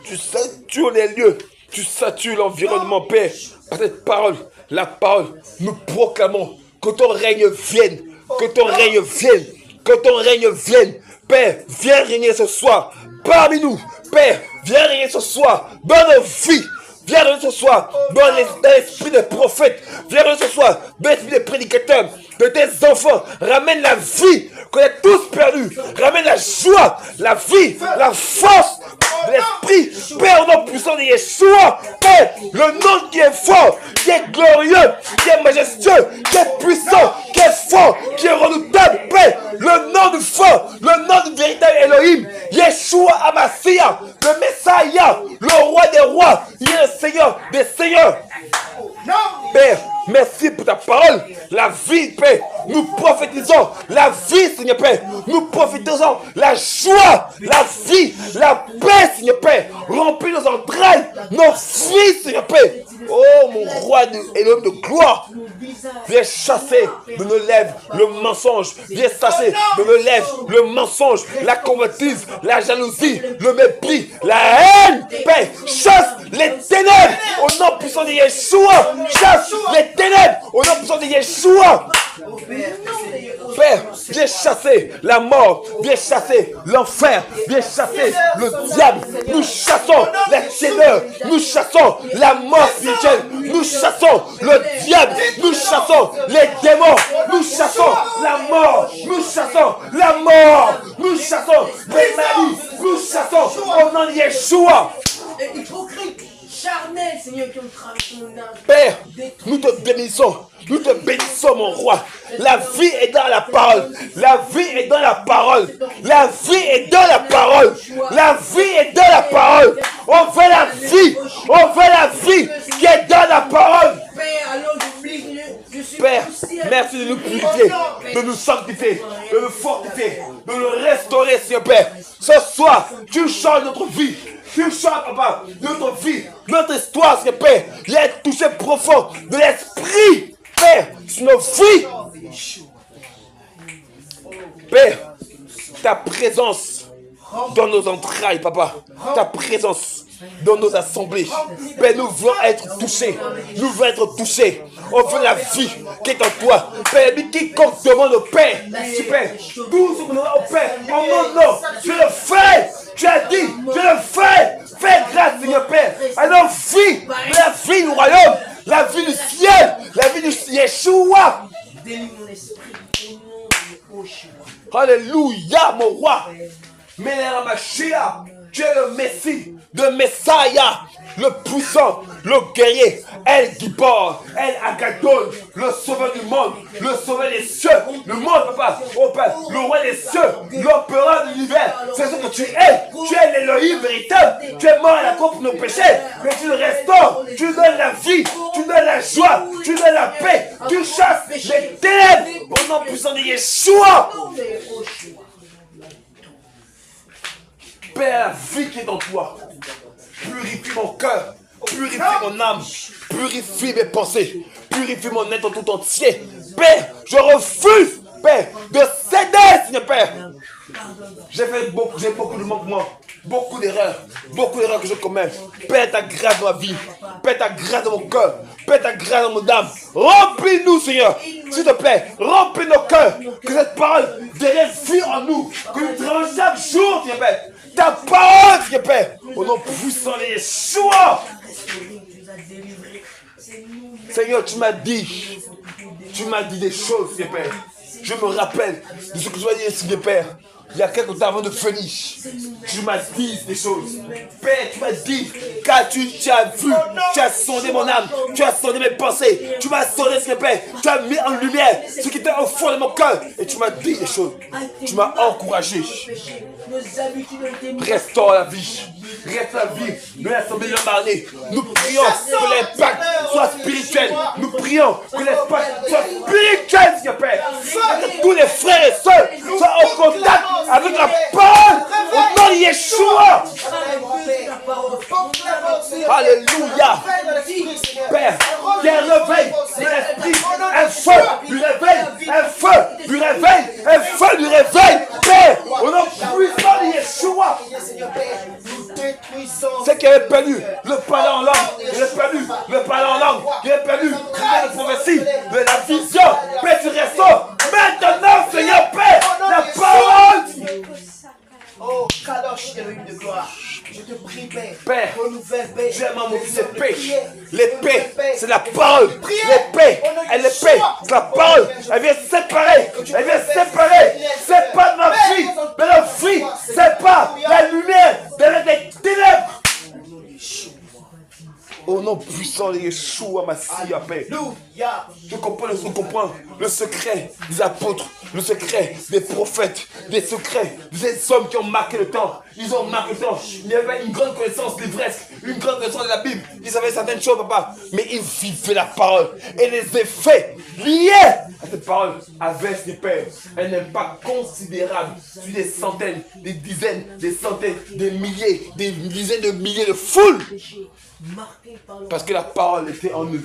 Speaker 2: tu satures les lieux, tu satures l'environnement, Père, par cette parole, la parole, nous proclamons que ton règne vienne, que ton règne vienne, que ton règne vienne. Père, viens régner ce soir parmi nous. Père, viens régner ce soir dans nos vies. Viens régner ce soir dans l'esprit des prophètes. Viens régner ce soir dans l'esprit des prédicateurs, de tes enfants. Ramène la vie qu'on a tous perdu. Ramène la joie, la vie, la force de l'esprit. Père, au nom puissant de Yeshua. Père, le nom qui est fort, qui est glorieux, qui est majestueux, qui est puissant, qui est fort, qui est redoutable. Père, le nom du fort, le nom du véritable Elohim. Yeshua Hamashiach, le Messiah, le roi des rois. Il est le Seigneur des seigneurs. Père, merci pour ta parole. La vie, Père, nous prophétisons la vie, Seigneur Père. Nous prophétisons la joie, la vie, la paix, Seigneur Père. Remplis nos entrailles, nos vies, Seigneur Père. Oh, mon roi et l'homme de gloire. Viens chasser de nos lèvres le mensonge. Viens chasser de nos lèvres le mensonge, la convoitise, la jalousie, le mépris, la haine. Père, chasse les ténèbres au nom puissant de Yeshua. Chasse les ténèbres au nom puissant de Yeshua. Père, viens chasser la mort, viens chasser l'enfer, viens chasser le diable. Nous chassons les ténèbres, nous chassons la mort spirituelle, nous chassons le diable, nous chassons les démons, nous chassons la mort, nous chassons la mort, nous chassons les maladies, nous chassons au nom de Yeshua.
Speaker 4: Et hypocrite, charnel, Seigneur, qui ont traversé mon âme.
Speaker 2: Père, nous te bénissons. Nous te bénissons, mon roi. La vie est dans la parole. La vie est dans la parole. La vie est dans la parole. La vie est dans la parole. On veut la vie. On veut la vie qui est dans la parole.
Speaker 4: Père, alors j'oublie, je suis
Speaker 2: Père,
Speaker 4: poussière.
Speaker 2: merci de nous purifier, de nous sanctifier, de nous fortifier, de nous restaurer, Seigneur Père. Ce soir, tu changes notre vie. Tu changes, papa, notre vie, notre histoire, Seigneur Père. Il y a un toucher profond de l'esprit, Père, sur nos vies. Père, ta présence dans nos entrailles, papa. Ta présence dans nos assemblées. Père, nous voulons être touchés. Nous voulons être touchés. On veut la vie qui est en toi. Père, quiconque demande au Père, Père, tout ce que nous demandons au Père, en mon nom, je le fais. Tu as dit, je le fais. Fais grâce, Seigneur Père. Alors, vie, la vie du royaume, la vie du ciel, la vie du Yeshua.
Speaker 4: Délivre mon esprit au nom de Yeshua.
Speaker 2: Alléluia, mon roi. Mashiach, tu es le Messie, le Messiah. le puissant, le guerrier, El Gibor, El Agathon, le sauveur du monde, le sauveur des cieux, le monde, papa, oh Père, le roi des cieux, l'empereur de l'univers. C'est ce que tu es l'Élohim véritable, tu es mort à la croix pour nos péchés, mais tu le restaures, tu nous donnes la vie, tu nous donnes la joie, tu nous donnes la paix, tu chasses les ténèbres au nom puissant de Yeshua. Père, la vie qui est en toi, purifie mon cœur, purifie mon âme, purifie mes pensées, purifie mon être en tout entier. Père, je refuse, Père, de céder, Seigneur Père. J'ai beaucoup de manquements, beaucoup d'erreurs que je commets. Père, ta grâce dans ma vie, Père, ta grâce dans mon cœur, Père, ta grâce dans mon âme. Remplis-nous, Seigneur, s'il te plaît, remplis nos cœurs, que cette parole devienne vie en nous, que nous travaillons chaque jour, Seigneur Père. Ta parole, Seigneur Père, au nom puissant de Yeshua. Seigneur, tu m'as dit des choses, Seigneur Père. Je me rappelle de ce que tu m'as dit, Seigneur Père. Il y a quelques temps avant de finir, tu m'as dit des choses. Père, tu m'as dit, car tu as vu, tu as sondé mon âme, tu as sondé mes pensées, tu m'as sondé, Seigneur Père, tu as mis en lumière ce qui était au fond de mon cœur, et tu m'as dit des choses. Tu m'as encouragé. Restaure la vie. Reste la vie de l'Assemblée de Marnay. Nous prions que l'impact soit spirituel. Nous prions que l'impact soit spirituel, Seigneur Père. Que tous les frères et sœurs soient en contact avec la parole au nom de Yeshua. Alléluia. Père, qu'il y ait un réveil de l'esprit, un feu du réveil, un feu du réveil, un feu du réveil. Père, au nom puissant de Yeshua. C'est qui avait perdu le parler en langue, il avait perdu le parler en langue, il avait perdu la prophétie, de la vision. Père, tu restaures maintenant, Seigneur Père, la parole.
Speaker 4: Oh, Kadosh, Elohim de gloire, je te prie,
Speaker 2: Père,
Speaker 4: renouvelle, Père.
Speaker 2: j'aime mon fils l'épée. L'épée, c'est la parole. L'épée, l'épée, c'est la parole. Elle vient séparer. Elle vient séparer. C'est pas ma vie, mais la vie, c'est pas la lumière derrière des ténèbres. Au nom puissant de Yeshua, Mashiach, Père. Je comprends le secret des apôtres, le secret des prophètes, des secrets des hommes qui ont marqué le temps. Ils ont marqué le temps. Il y avait une grande connaissance livresque, une grande connaissance de la Bible. Ils savaient certaines choses, papa, mais ils vivaient la parole. Et les effets liés à cette parole avaient, Seigneur Père, un impact considérable sur des centaines, des dizaines, des centaines, des milliers, des dizaines de milliers de foules. Parce que la parole était en eux.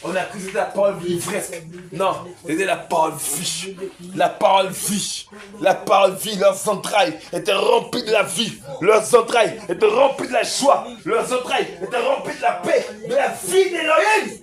Speaker 2: On a cru que c'était la parole livresque. Non, c'était la parole vie. La parole vie. La parole vie. Leurs entrailles étaient remplies de la vie. Leurs entrailles étaient remplies de la joie. Leurs entrailles étaient remplies de la paix. De la vie d'Élohim.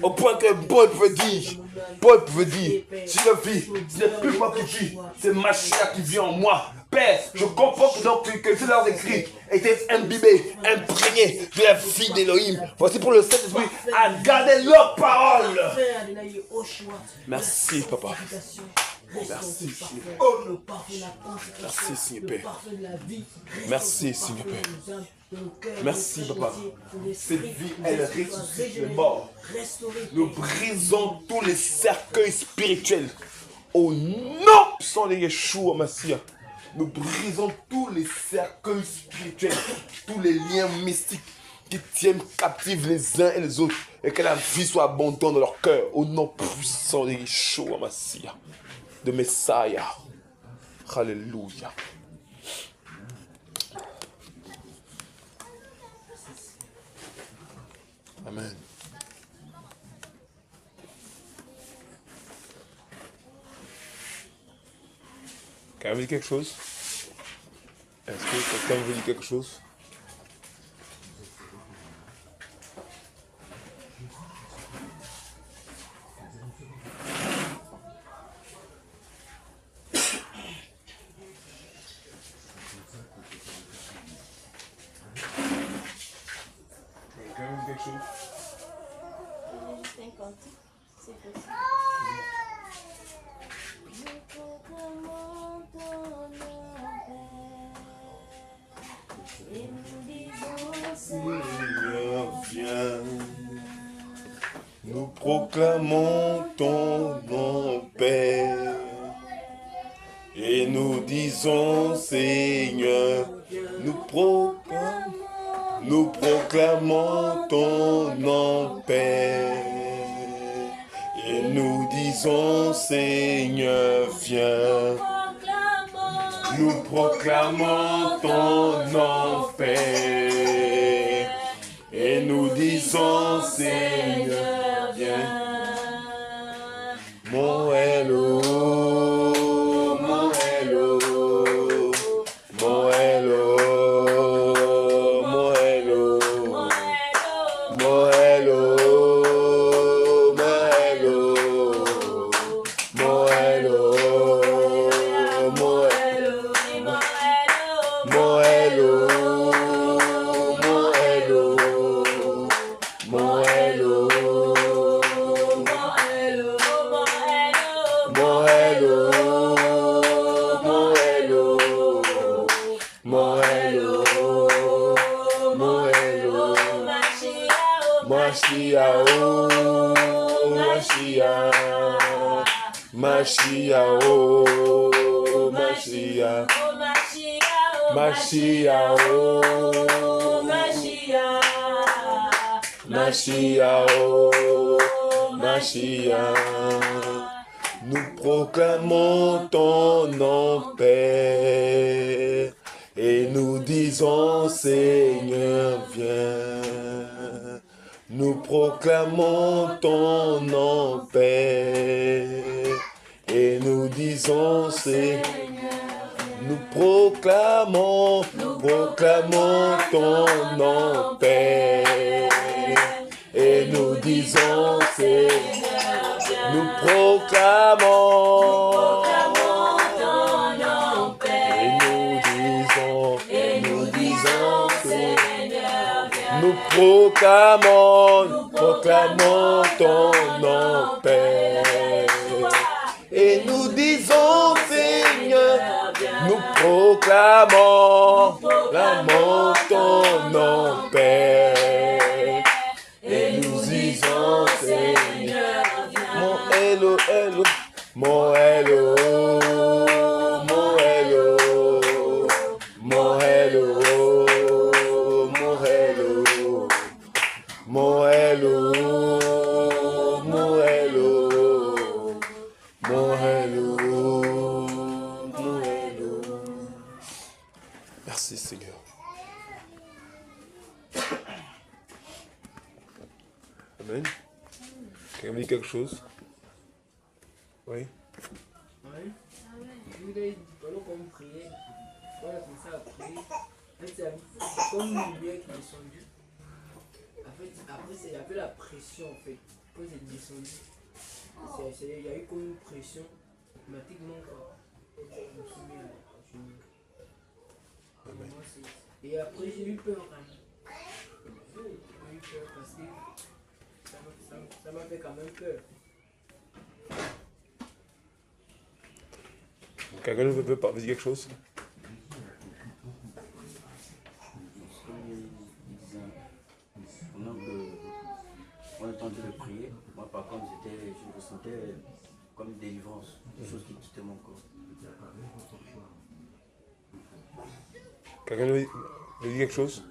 Speaker 2: Au point que Paul pouvait dire, si je vis, ce n'est plus moi qui vis, c'est Mashiach qui vit en moi. Père, je comprends que tous leurs écrits étaient imbibés, imprégnés de la vie d'Élohim. Voici pour le Saint-Esprit à garder leur parole. Merci, papa. Merci, Seigneur. Merci, Seigneur Père. Merci, Seigneur Père. Merci, papa. Cette vie, elle ressuscite les morts. Nous brisons tous les cercueils spirituels. Au nom puissant de Yeshua, Mashiach. Nous brisons tous les cercueils spirituels, tous les liens mystiques qui tiennent captifs les uns et les autres. Et que la vie soit abondante dans leur cœur. Au nom puissant de Yeshua, Mashiach. De Messiah. Alléluia. Amen. Quelqu'un veut dire quelque chose? Est-ce que quelqu'un veut dire quelque chose? Quelqu'un veut dire quelque chose?
Speaker 1: Juste un cantique, c'est possible. Je te demande ton nom, Père, et nous disons
Speaker 2: Seigneur, viens. Nous proclamons ton nom, Père. Et nous disons, Seigneur, nous proclamons ton nom, Père. Et nous disons, Seigneur, viens. Nous proclamons ton nom, Père. Et nous disons, Seigneur, viens. Mon hello, mon hello, mon hello, mon hello, mon hello, mon hello, mon hello, mon hello, mon hello, mon hello, Mashiach, oh, Mashiach, Mashiach, oh, Mashiach, oh, Mashiach. Nous proclamons ton nom, Père, et nous disons, Seigneur, viens. Nous proclamons ton nom, Père, et nous disons, Seigneur, nous proclamons ton nom, Père, et nous disons, Seigneur, nous proclamons ton nom, Père, et nous disons, Seigneur, nous proclamons ton nom, Père. Et nous disons, Seigneur, nous proclamons ton nom, Père. Et nous disons, Seigneur, mon hello, hello, mon hello, mon hello, mon hello, mon hello, mon hello, mon hello, mon hello, mon hello. Merci Seigneur. Amen. Quelqu'un me dit quelque chose? Oui.
Speaker 5: Oui. Je voulais pendant qu'on priait, quand on a commencé à prier, en fait, c'est comme une lumière qui est descendue. En fait, après, il y avait la pression en fait. Quand c'est descendu, il y a eu comme une pression automatiquement. Je me suis mis à genoux. Et après, j'ai eu peur quand même. J'ai eu peur parce que ça m'a fait quand même peur.
Speaker 2: Quelqu'un veut dire quelque chose?
Speaker 6: Pendant que on est en train de prier, moi par contre je ressentais comme une délivrance, des choses qui quittaient mon corps.
Speaker 2: Quelqu'un veut dire quelque chose?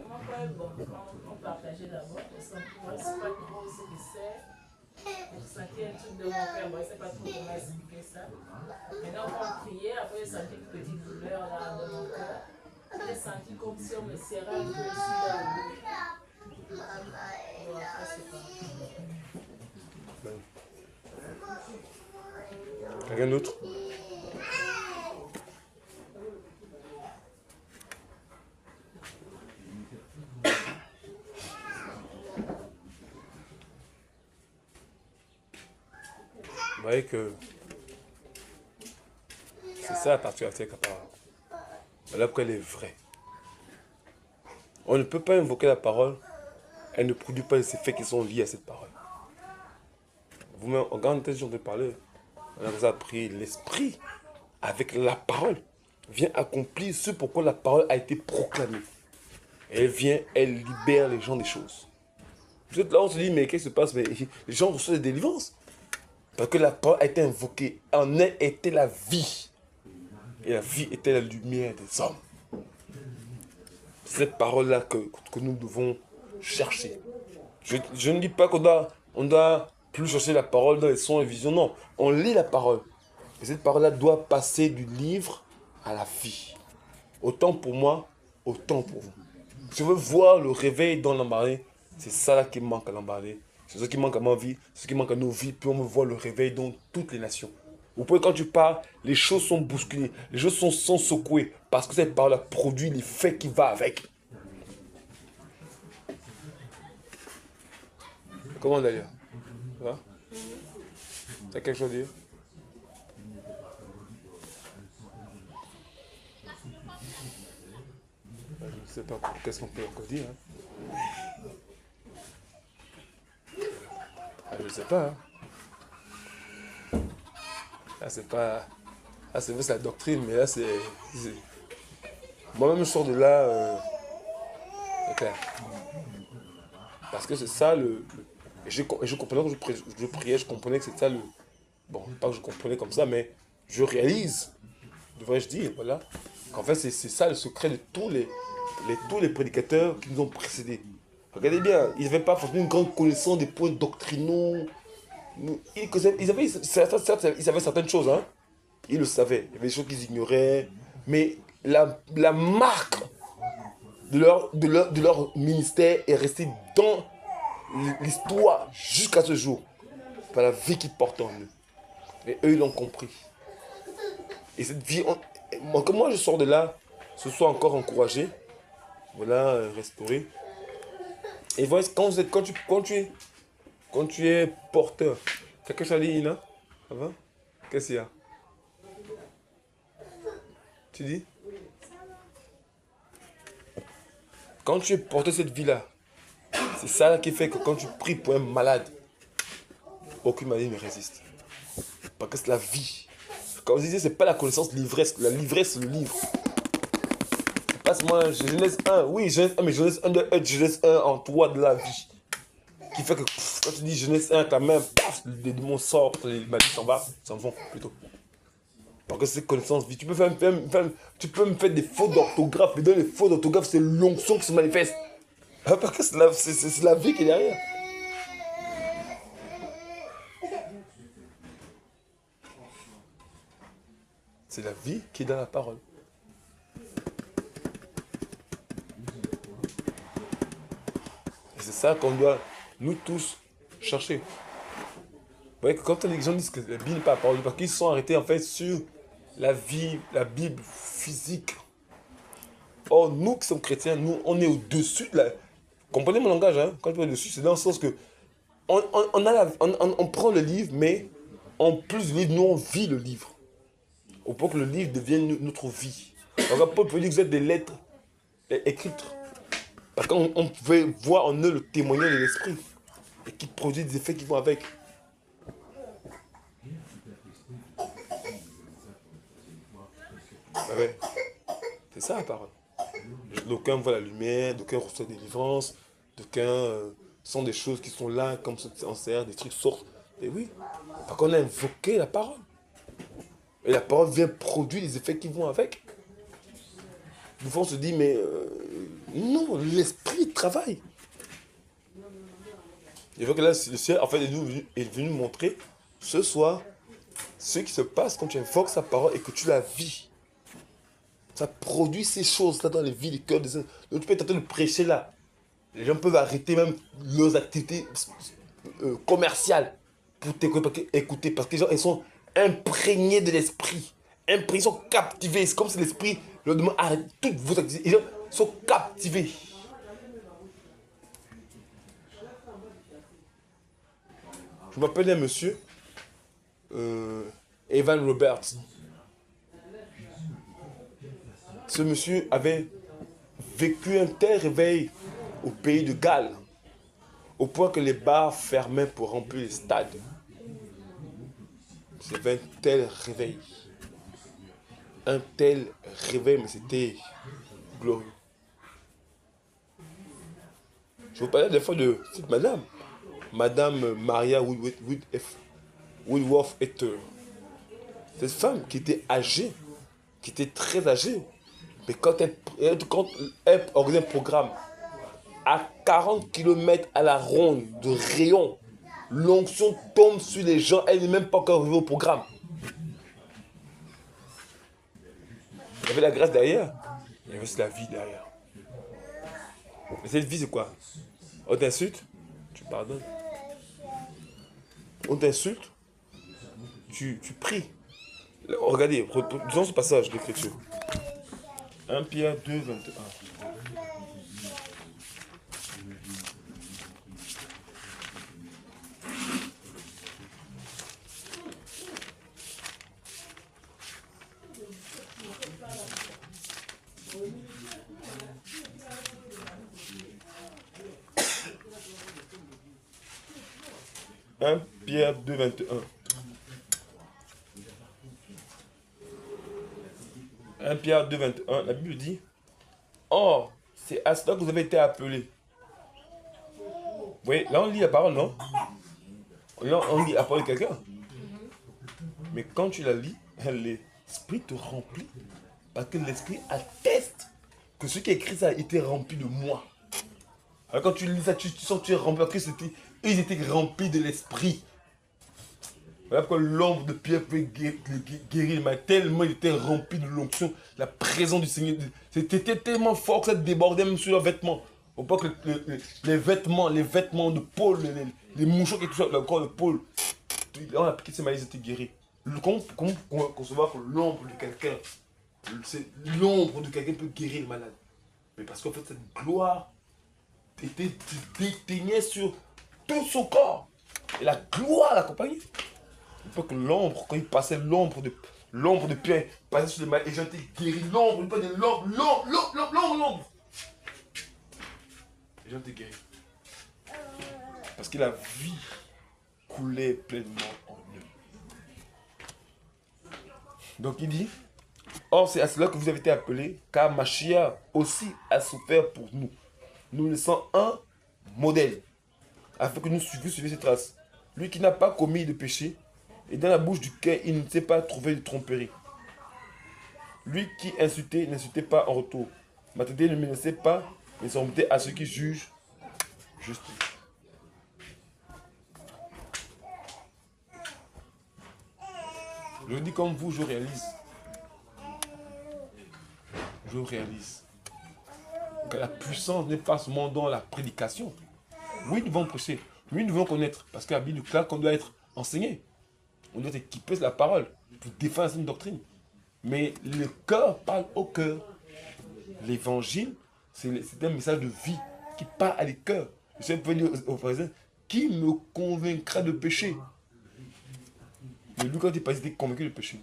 Speaker 7: On partageait d'abord, parce qu'on ne sait pas trop ce que c'est. Je sentais un truc de mon cœur, moi je ne sais pas trop comment expliquer ça. Maintenant quand on priait, après j'ai senti une petite douleur là dans mon cœur. J'ai senti comme si on me serrait un peu ici dans le dos. Bon, après c'est pas.
Speaker 2: Quelqu'un d'autre? Vous voyez que c'est ça la particularité de la parole. Voilà pourquoi elle est vraie. On ne peut pas invoquer la parole, elle ne produit pas les effets qui sont liés à cette parole. Vous-même, quand on était de parler, on a appris l'esprit avec la parole vient accomplir ce pourquoi la parole a été proclamée. Et elle vient, elle libère les gens des choses. Peut-être là, on se dit, mais qu'est-ce qui se passe? Mais les gens reçoivent des délivrances. Parce que la parole a été invoquée. En elle était la vie. Et la vie était la lumière des hommes. C'est cette parole-là que nous devons chercher. Je ne dis pas on doit plus chercher la parole dans les sons et visions. Non, on lit la parole. Et cette parole-là doit passer du livre à la vie. Autant pour moi, autant pour vous. Je veux voir le réveil dans l'embarré. C'est ça là qui manque à l'embarré. C'est ce qui manque à ma vie, c'est ce qui manque à nos vies. Puis on veut voir le réveil dans toutes les nations. Vous pouvez, quand tu parles, les choses sont bousculées, les choses sont secouées. Parce que cette parole produit l'effet qui va avec. Comment d'ailleurs? Ça va? T'as quelque chose à dire? Je ne sais pas qu'est-ce qu'on peut encore dire. Hein. Je ne sais pas. Hein. Là, c'est pas... Là, c'est la doctrine, mais là, c'est... Moi-même, je sors de là... C'est clair. Parce que c'est ça le... Et je comprenais quand je priais, je comprenais que c'est ça le... Bon, pas que je comprenais comme ça, mais je réalise, devrais-je dire, voilà, qu'en fait, c'est ça le secret de tous les prédicateurs qui nous ont précédés. Regardez bien, ils n'avaient pas forcément une grande connaissance des points doctrinaux. Ils savaient certaines choses, hein. Ils le savaient. Il y avait des choses qu'ils ignoraient. Mais la marque de leur ministère est restée dans l'histoire jusqu'à ce jour. Par la vie qu'ils portent en eux. Et eux, ils l'ont compris. Et cette vie, que moi je sors de là, ce soit encore encouragé. Voilà, restauré. Et voilà, quand tu es porteur. Quelque chose à dire, Ina? Ça va? Qu'est-ce qu'il y a? Tu dis? Quand tu es porteur de cette vie-là, c'est ça là qui fait que quand tu pries pour un malade, aucune maladie ne résiste. Parce que c'est la vie. Comme je disais, c'est pas la connaissance, l'ivresse. La l'ivresse, c'est le livre. Passe-moi Genèse 1. Oui, Genèse 1, mais Genèse 1 de Genèse 1 en toi de la vie. Qui fait que quand tu dis Genèse 1, ta main, paf, les démons sortent, les maladies s'en vont plutôt. Parce que c'est connaissance vie. Tu peux me faire des fautes d'orthographe, mais dans les fautes d'orthographe, c'est l'onction qui se manifeste. Parce que c'est la vie qui est derrière. C'est la vie qui est dans la parole. Et c'est ça qu'on doit, nous tous, chercher. Vous voyez que quand les gens disent que la Bible n'est pas la parole, parce qu'ils sont arrêtés en fait sur la vie, la Bible physique. Or, nous qui sommes chrétiens, nous, on est au-dessus de la... Comprenez mon langage, hein? Quand je parle dessus, c'est dans le sens que on prend le livre, mais en plus du livre, nous, on vit le livre. Au point que le livre devienne notre vie. Donc, Paul peut dire que vous êtes des lettres écrites. Parce qu'on pouvait voir en eux le témoignage de l'esprit. Et qui produit des effets qui vont avec. Ah ouais. C'est ça la parole. D'aucuns voient la lumière, d'aucuns reçoivent des délivrances, d'aucuns sont des choses qui sont là, comme ceux qui s'en servent, des trucs sortent. Et oui, parce qu'on a invoqué la parole. Et la parole vient produire les effets qui vont avec. Des fois on se dit, mais non, l'esprit travaille. Et donc là, le Seigneur en fait, est venu montrer ce soir ce qui se passe quand tu invoques sa parole et que tu la vis. Ça produit ces choses-là dans les vies, les cœurs des hommes. Donc tu peux être en train de prêcher là. Les gens peuvent arrêter même leurs activités commerciales pour t'écouter. Parce que les gens ils sont imprégnés de l'esprit. Ils sont captivés. C'est comme si l'esprit leur demande arrêtez toutes vos activités. Les gens sont captivés. Je m'appelle un monsieur, Evan Roberts. Ce monsieur avait vécu un tel réveil au pays de Galles, au point que les bars fermaient pour remplir les stades. C'était un tel réveil. Un tel réveil, mais c'était glorieux. Je vous parlais des fois de cette madame. Madame Maria Woodworth Etter. Cette femme qui était âgée, qui était très âgée. Mais quand elle organise un programme à 40 km à la ronde de rayon, l'onction tombe sur les gens, elle n'est même pas encore arrivée au programme. Il y avait la grâce derrière, il y avait aussi la vie derrière. Mais cette vie, c'est quoi? On t'insulte, tu pardonnes. On t'insulte, tu pries. Regardez, disons ce passage d'écriture. 1 Pierre 2, 21. 1 Pierre 2, 21. 1 Pierre 2, 21, la Bible dit: Or, c'est à cela que vous avez été appelés. Vous voyez, là on lit la parole, non? Là on lit la parole de quelqu'un. Mais quand tu la lis, l'esprit te remplit. Parce que l'esprit atteste que ce qui est écrit, ça a été rempli de moi. Alors quand tu lis ça, tu sens que tu es rempli. Parce que ils étaient remplis de l'esprit. Voilà pourquoi l'ombre de Pierre pouvait guérir, mais tellement il était rempli de l'onction, la présence du Seigneur. C'était tellement fort que ça débordait même sur leurs vêtements. On voit que les vêtements de Paul, les mouchoirs qui touchaient le corps de Paul, on a appliqué ces maladies, ils étaient guéris. Comment concevoir que l'ombre de quelqu'un, l'ombre de quelqu'un peut guérir le malade? Mais parce qu'en fait, cette gloire déteignait sur tout son corps. Et la gloire l'accompagnait. Il faut que l'ombre, quand il passait l'ombre de Pierre, passait sur les malades, les gens étaient guéris. L'ombre, il parlait de l'ombre. Les gens étaient guéris. Parce que la vie coulait pleinement en eux. Donc il dit: Or c'est à cela que vous avez été appelés, car Machia aussi a souffert pour nous, nous laissant un modèle, afin que nous suivions ses traces. Lui qui n'a pas commis de péché, et dans la bouche duquel il ne s'est pas trouvé de tromperie. Lui qui insultait, n'insultait pas en retour. Maltraitait, ne menaçait pas, mais s'en remettait à ceux qui jugent justement. Je dis comme vous, je réalise que la puissance n'est pas seulement dans la prédication. Oui, nous devons prêcher, oui, nous devons connaître, parce que la Bible claire qu'on doit être enseigné. On doit être équipé de la parole pour défendre une doctrine. Mais le cœur parle au cœur. L'évangile, c'est un message de vie qui parle à les cœurs. Le Seigneur peut dire aux pharisiens: qui me convaincra de péché? Mais lui, quand il passe, il était convaincu de péché.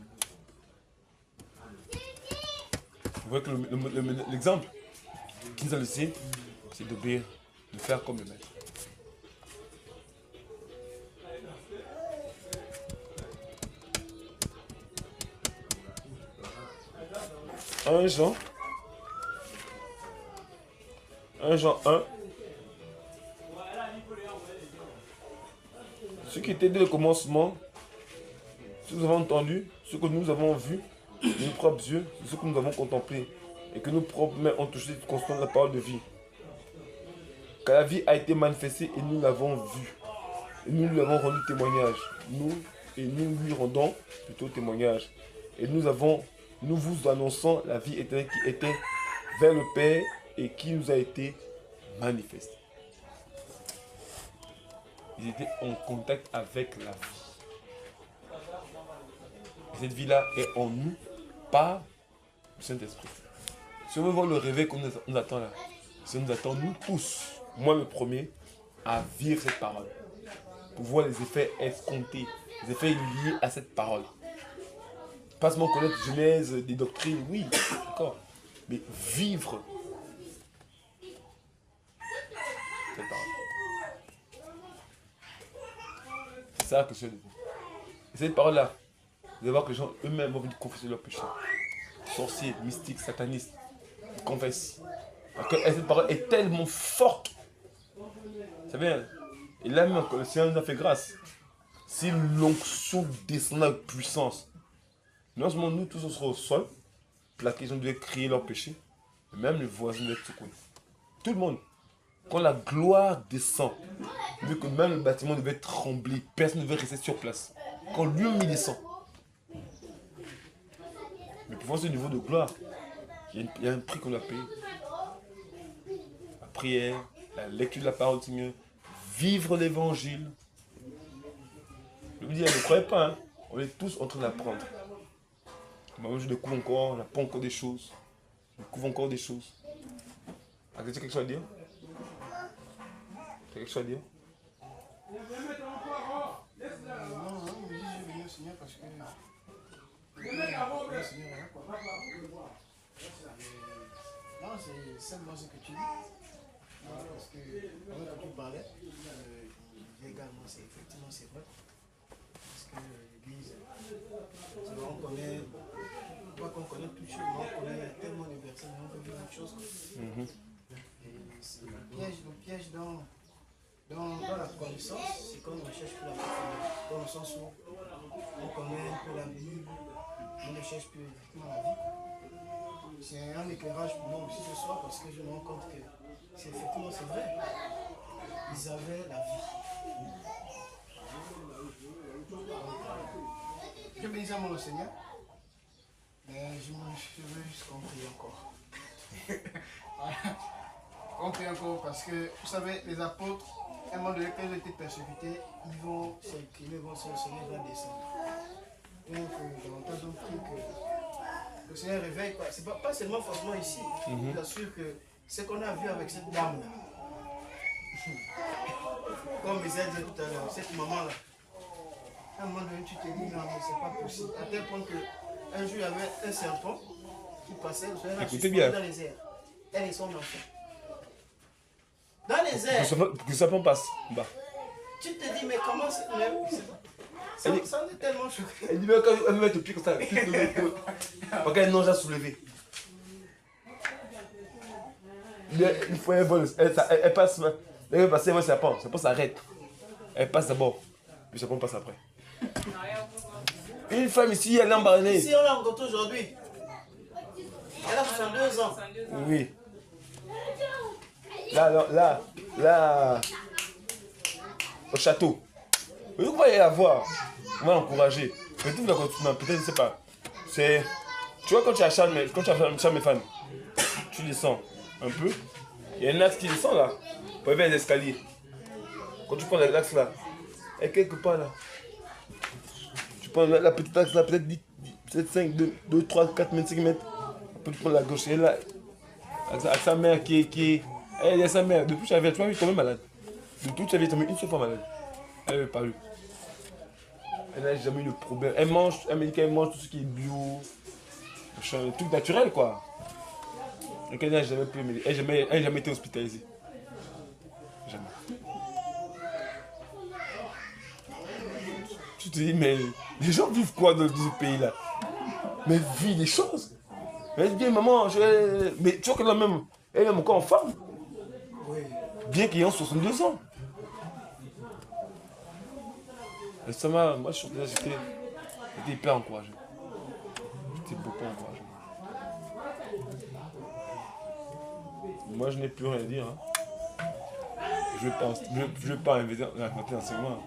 Speaker 2: Vous voyez que l'exemple qu'il nous a laissé, c'est d'obéir, de faire comme le maître. Un Jean 1. Ce qui était dès le commencement, ce que nous avons entendu, ce que nous avons vu de nos propres yeux, ce que nous avons contemplé, et que nos propres mains ont touché constamment la parole de vie. Car la vie a été manifestée et nous l'avons vue. Et nous lui avons rendu témoignage. Nous lui rendons plutôt témoignage. Et nous vous annonçons la vie éternelle qui était vers le Père et qui nous a été manifestée. Ils étaient en contact avec la vie. Et cette vie-là est en nous par le Saint-Esprit. Si on veut voir le réveil qu'on nous attend là, ça nous attend nous tous, moi le premier, à vivre cette parole. Pour voir les effets escomptés, les effets liés à cette parole. Pas seulement connaître Genèse, des doctrines, oui, d'accord. Mais vivre cette parole. C'est ça que je dis. Et cette parole-là, vous allez voir que les gens eux-mêmes vont venir confesser leurs péchés. Sorciers, mystiques, satanistes, ils confessent. Parce que cette parole est tellement forte Ça vient. Et là même, le Seigneur nous a fait grâce. Si l'onction descend avec puissance, non seulement nous tous on sera au sol, plaqués, ils ont dû crier leur péché, mais même les voisins doivent être secoués. Tout le monde. Quand la gloire descend, vu que même le bâtiment devait trembler, personne ne devait rester sur place. Quand lui-même il descend. Mais pour voir ce niveau de gloire, il y a un prix qu'on a payé. La prière, la lecture de la parole du Seigneur, vivre l'évangile. Je vous dis, ne croyez pas, hein, on est tous en train d'apprendre. Moi, je découvre encore, on n'a pas encore des choses. Je découvre encore des choses. Tu as quelque chose à dire? Tu as quelque chose à dire?
Speaker 4: Non, je dis au Seigneur parce que... Le Seigneur est là, quoi. Non, c'est simplement ce que tu dis. Parce que quand tu parlais, également, c'est effectivement c'est vrai. Parce que l'Église, on connaît, pas qu'on connaît toutes choses, mais on connaît tellement de personnes, mais on peut vivre autre chose. Et c'est le piège dans la connaissance, c'est quand on ne cherche plus la profondeur. Dans le sens où on connaît un peu la Bible, on ne cherche plus effectivement la vie. C'est un éclairage pour moi aussi ce soir parce que je me rends compte que c'est effectivement c'est vrai. Ils avaient la vie. Je bénis à mon Seigneur, mais je veux juste qu'on prie encore. On prie encore parce que, vous savez, les apôtres, à un moment donné, quand ils ont été persécutés, ils vont s'incliner, le Seigneur va descendre. Donc, davantage on prie que le Seigneur réveille, c'est pas seulement forcément ici. Je vous assure que ce qu'on a vu avec cette dame-là, comme Isaac disait tout à l'heure, cette maman-là, à un moment donné, tu te dis non, mais c'est pas possible. À tel point qu'un jour, il y avait un serpent qui passait, le Seigneur l'a suspendu dans les airs. Elle et son enfant. Dans les airs.
Speaker 2: Que le serpent passe. Bah.
Speaker 4: Tu te dis, mais comment c'est. Ça en est tellement choqué.
Speaker 2: Elle dit, mais quand elle me met le pied comme ça, parce qu'elle n'a pas soulevé. Une fois, elle passe, elle va passer, le serpent s'arrête. Elle passe d'abord, puis le serpent passe après. Une femme ici, elle est embarrassée.
Speaker 4: Ici, on l'a rencontrée aujourd'hui. Elle a 62 ans.
Speaker 2: Oui. Là, au château. Vous voyez la voir, on va l'encourager. Peut-être que la continuer, peut-être, je sais pas. C'est. Tu vois, quand tu achètes mes femmes, tu descends un peu. Il y a un axe qui descend là, pour aller vers les escaliers. Quand tu prends l'axe là, et quelque part là, tu prends la petite axe là, peut-être 5, 2, 3, 4 mètres, 5 mètres. Après tu prends la gauche, et là, avec sa mère qui est. Elle est sa mère, depuis que j'avais, tu vois, elle est tombée malade. Depuis que j'avais tombé une seule fois malade. Elle n'avait pas eu. Elle n'a jamais eu de problème. Elle mange, elle me dit qu'elle mange tout ce qui est bio, un truc naturel quoi. Donc elle n'a jamais pu, elle n'a jamais été hospitalisée. Jamais. Tu te dis, mais les gens vivent quoi dans ce pays-là? Mais vivent des choses. Elle dit bien, maman, mais tu vois qu'elle est même encore en femme. Bien qu'ayant 62 ans. Et ça moi j'étais hyper encouragé. J'étais beaucoup encouragé. Moi je n'ai plus rien à dire. Hein. Je ne veux pas raconter l'enseignement.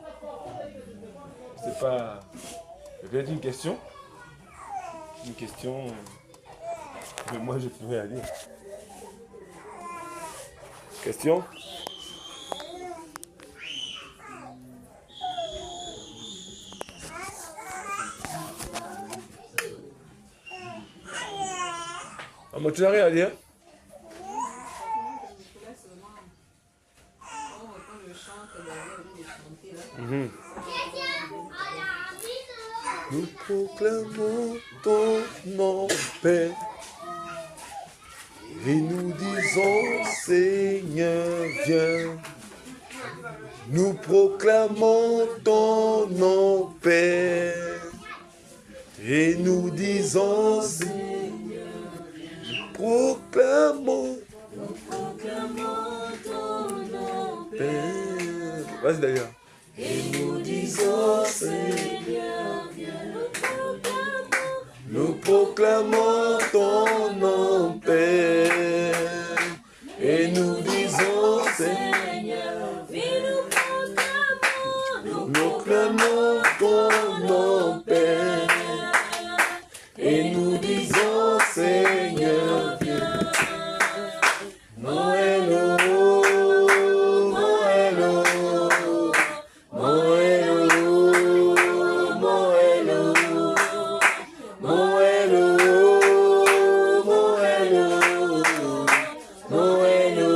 Speaker 2: C'est pas. Peut-être une question. Mais moi je n'ai plus rien à dire. Question? Ah, moi, tu n'as rien à dire? Nous proclamons ton nom, Père, et nous disons, Seigneur, viens. Nous proclamons ton nom, Père, et nous disons, Seigneur, nous proclamons ton nom, Père. Vas-y d'ailleurs.
Speaker 5: Et nous disons, Seigneur, viens.
Speaker 2: Nous proclamons ton nom, Père. Et nous disons, Seigneur, nous proclamons ton nom, Père. Et nous disons, Seigneur, viens. Moëlo, Moëlo, Moëlo, Moëlo, Moëlo, Moëlo, Moëlo,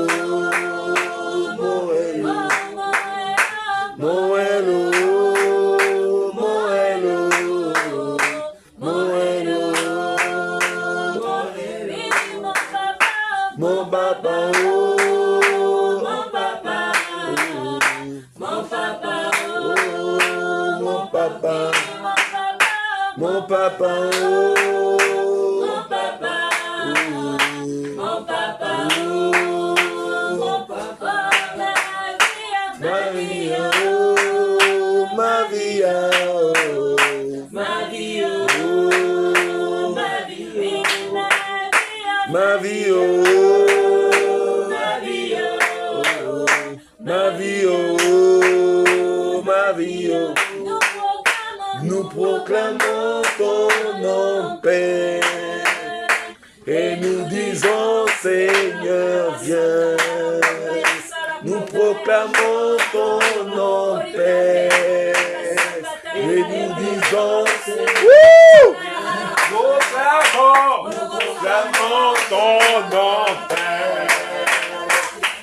Speaker 2: Moëlo, Moëlo, Moëlo, mon papa, oh, mon papa, mon papa, oh, mon papa, mon papa, oh, mon papa, mon papa, mon papa, ma vie, oh, ma vie, oh, ma vie, oh, ma vie, oh, ma vie, oh, ma vie, oh. Nous proclamons ton nom, Père, et nous disons, Seigneur, viens. Nous proclamons ton nom, Père, et nous disons, Seigneur, proclamons ton nom, Père.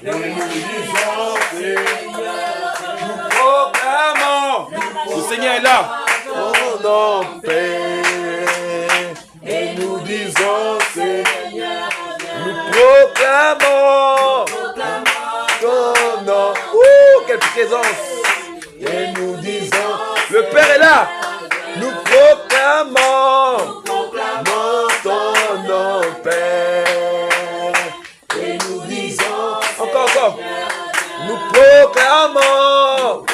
Speaker 2: Et nous disons, Seigneur, nous proclamons. Le Seigneur est là. Ton nom, Père. Et nous disons, Seigneur, nous proclamons ton nom. Ouh, quelle présence. Et nous disons, le Père est là. Nous proclamons ton nom, Père. Et nous disons, encore, nous proclamons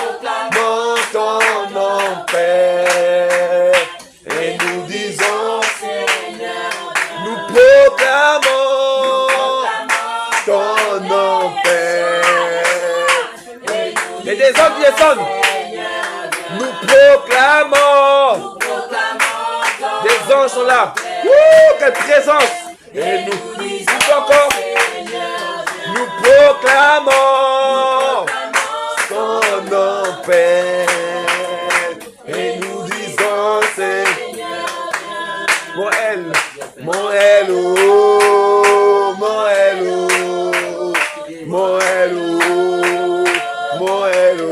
Speaker 2: ton nom, Père. Et nous disons, nous proclamons ton nom, Père. Et des hommes qui descendent, nous proclamons. Des anges sont là. Ouh, quelle présence. Et nous disons encore, nous proclamons ton nom, Père. Et nous disons, Seigneur, Moël, Moël, oh, Moël, oh, Moël, oh, Moël, oh,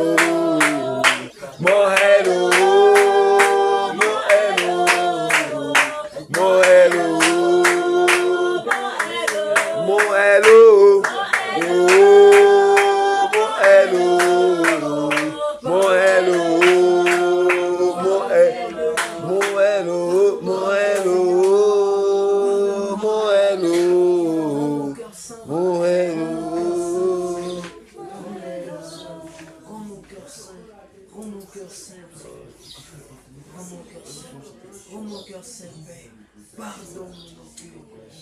Speaker 2: Moël, oh, Moël, oh, Moël, oh,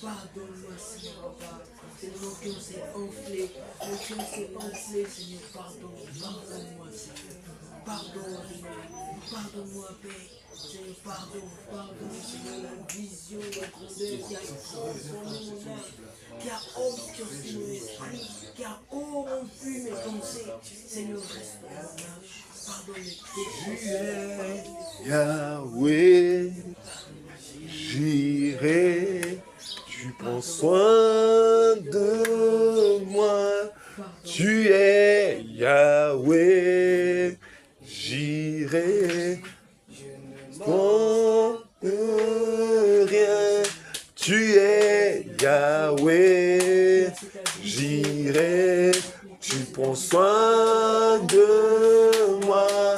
Speaker 5: Pardonne-moi, Seigneur, Papa. C'est le nom qui s'est enflé. Le cœur s'est enflé, Seigneur. Pardonne-moi, Seigneur. Pardonne-moi, Père. Seigneur, pardonne, Seigneur, la vision, la grandeur qui a transformé mon âme, qui a obscurci mon esprit, qui a corrompu mes pensées. Seigneur, restaure mon âme. Pardonne-moi.
Speaker 2: Yahweh, j'irai. Tu prends soin de moi, tu es Yahweh, j'irai, sans rien, tu es Yahweh, j'irai, tu prends soin de moi,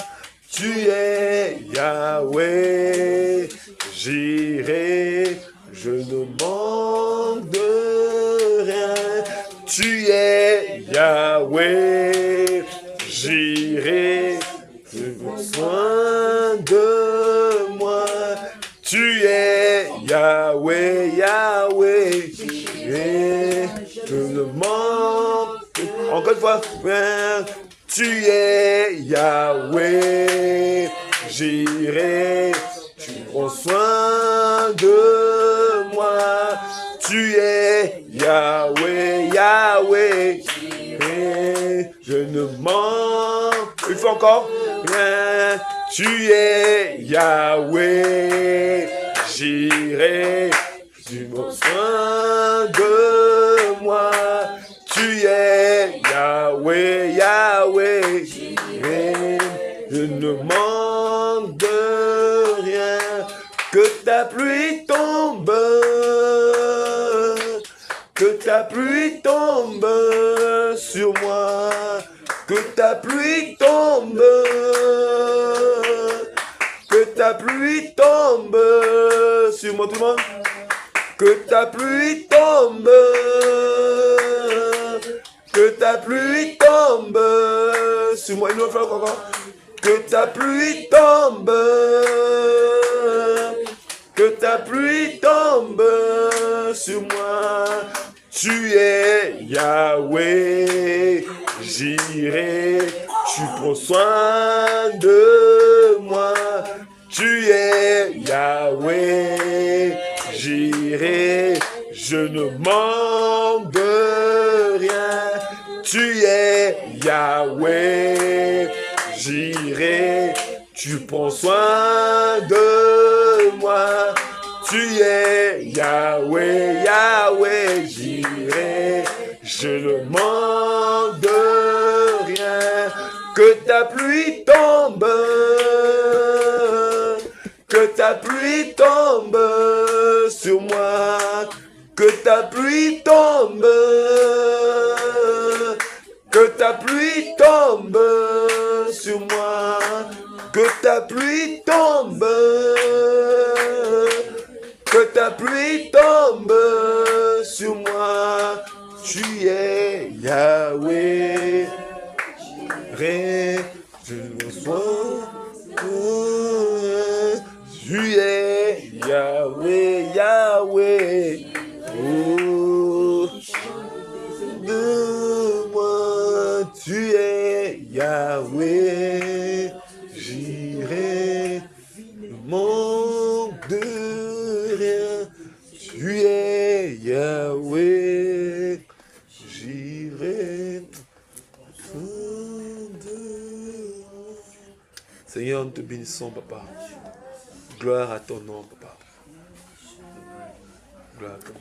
Speaker 2: tu es Yahweh, j'irai. Je ne manque de rien, tu es Yahweh, j'irai. prends soin de moi. Tu es Yahweh, Yahweh. Et je ne manque. Encore une fois. Tu es Yahweh. J'irai. Tu prends soin de moi. Tu es Yahweh, Yahweh. Et je ne manque. Une fois encore. Tu es Yahweh. J'irai. Tu prends soin de moi. Tu es Yahweh, Yahweh. J'irai. Je ne manque de rien. Que ta pluie tombe. Que ta pluie tombe sur moi. Que ta pluie tombe. Que ta pluie tombe sur moi, tout le monde. Que ta pluie tombe. Que ta pluie tombe sur moi. Une autre fois encore. Que ta pluie tombe. Que ta pluie tombe sur moi. Tu es Yahweh. J'irai. Tu prends soin de moi. Tu es Yahweh. J'irai. Je ne manque de rien. Tu es Yahweh. J'irai. Tu prends soin de moi. Tu es Yahweh, Yahweh. J'irai. Je ne manque de rien. Que ta pluie tombe. Que ta pluie tombe sur moi. Que ta pluie tombe. Que ta pluie tombe sur moi. Que ta pluie tombe. Que ta pluie tombe sur moi. Tu es Yahweh. Je reçois. Tu es Yahweh, Yahweh. Oh, de moi, tu es Yahweh. J'irai, ne manque de rien. Tu es Yahweh. J'irai. Seigneur, nous te bénissons, papa. Gloire à ton nom, papa. Gloire à ton nom.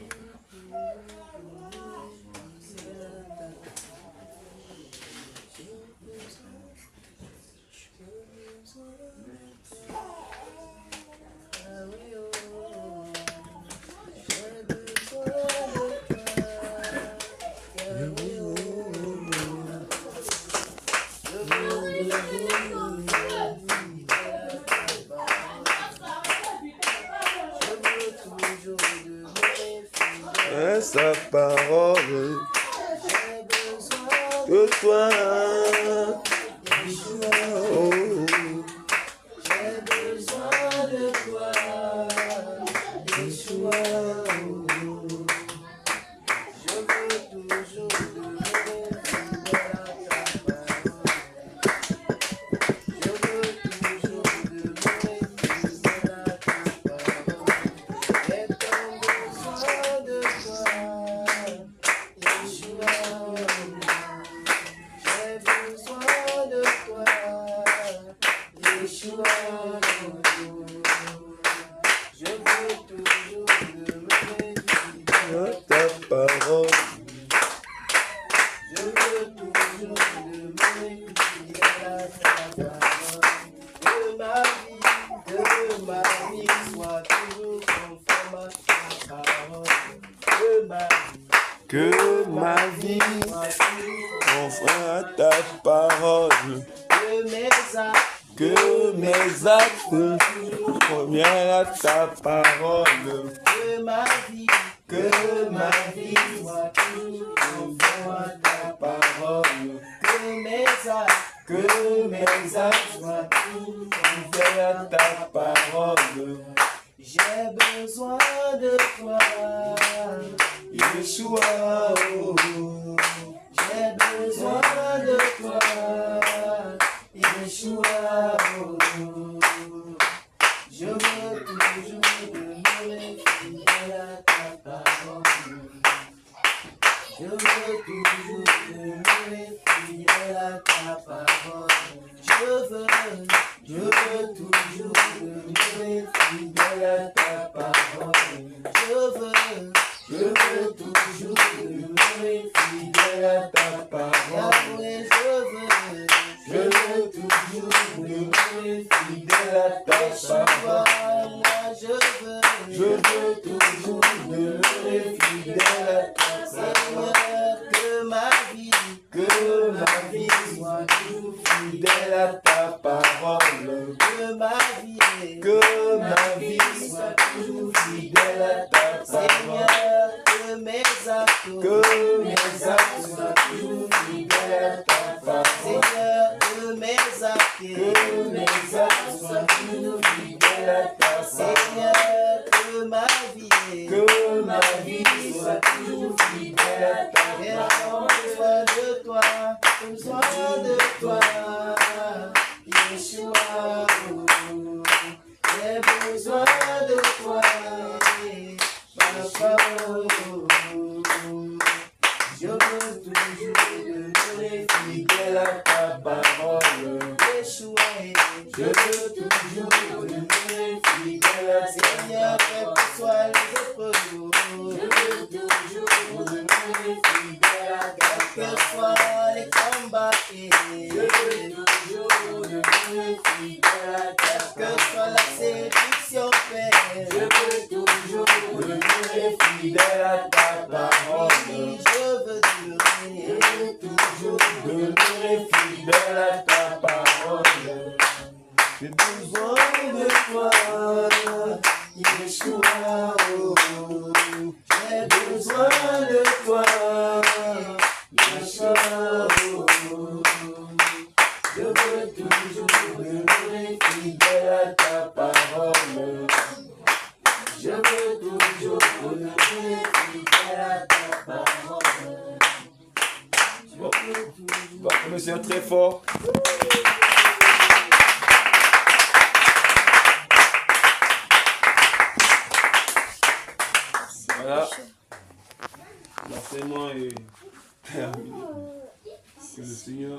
Speaker 2: Sa parole, que toi, oh,
Speaker 5: j'ai besoin de toi, Yeshua, oh, je veux toujours demeurer fidèle à ta parole, je veux toujours demeurer fidèle à ta parole, j'ai tant besoin de toi.
Speaker 2: ta parole.
Speaker 5: Je veux toujours demeurer fidèle à ta parole. Que ma vie soit toujours conforme à ta parole.
Speaker 2: Que ma vie
Speaker 5: soit toujours
Speaker 2: conforme à ta parole. Que mes actes conviennent à ta parole.
Speaker 5: Que ma vie soit toujours conforme à ta parole. Que mes actes
Speaker 8: que mes actes soient tout fidèles à ta parole. J'ai besoin de toi, Yeshua. Oh, j'ai besoin de toi, Yeshua. Oh, je veux toujours demeurer fidèle à ta parole. Je veux toujours demeurer fidèle à ta parole. Je veux toujours demeurer fidèle à ta parole. Je veux toujours demeurer fidèle à ta parole. Yahweh, je veux toujours demeurer fidèle à ta parole. Je veux toujours demeurer fidèle à ta parole. Que ma vie soit toujours fidèle à ta parole. Que ma vie soit toujours fidèle à ta parole. Que mes actes soient toujours fidèles à ta parole. Seigneur, que mes actes soient toujours fidèles à ta parole. Seigneur, que ma vie soit toujours fidèle à ta parole. J'ai besoin de toi, Yeshua. J'ai besoin de toi, Papa. Je veux toujours demeurer fidèle à ta parole, Yeshua. Je veux toujours demeurer fidèle à ta Seigneur, quelles que soient les épreuves. Je veux toujours demeurer fidèle à ta parole. Quels que soient les combats, je veux toujours demeurer fidèle à ta parole. Que soit la séduction, Père, je veux toujours demeurer fidèle à ta parole. Je veux toujours demeurer fidèle à ta parole. J'ai besoin de toi, Yeshua. J'ai besoin de toi, Yeshua. Je veux toujours demeurer fidèle à ta parole. Je veux toujours demeurer fidèle à ta parole.
Speaker 2: Bon, monsieur, très fort. Voilà. L'enseignement est terminé. Que le Seigneur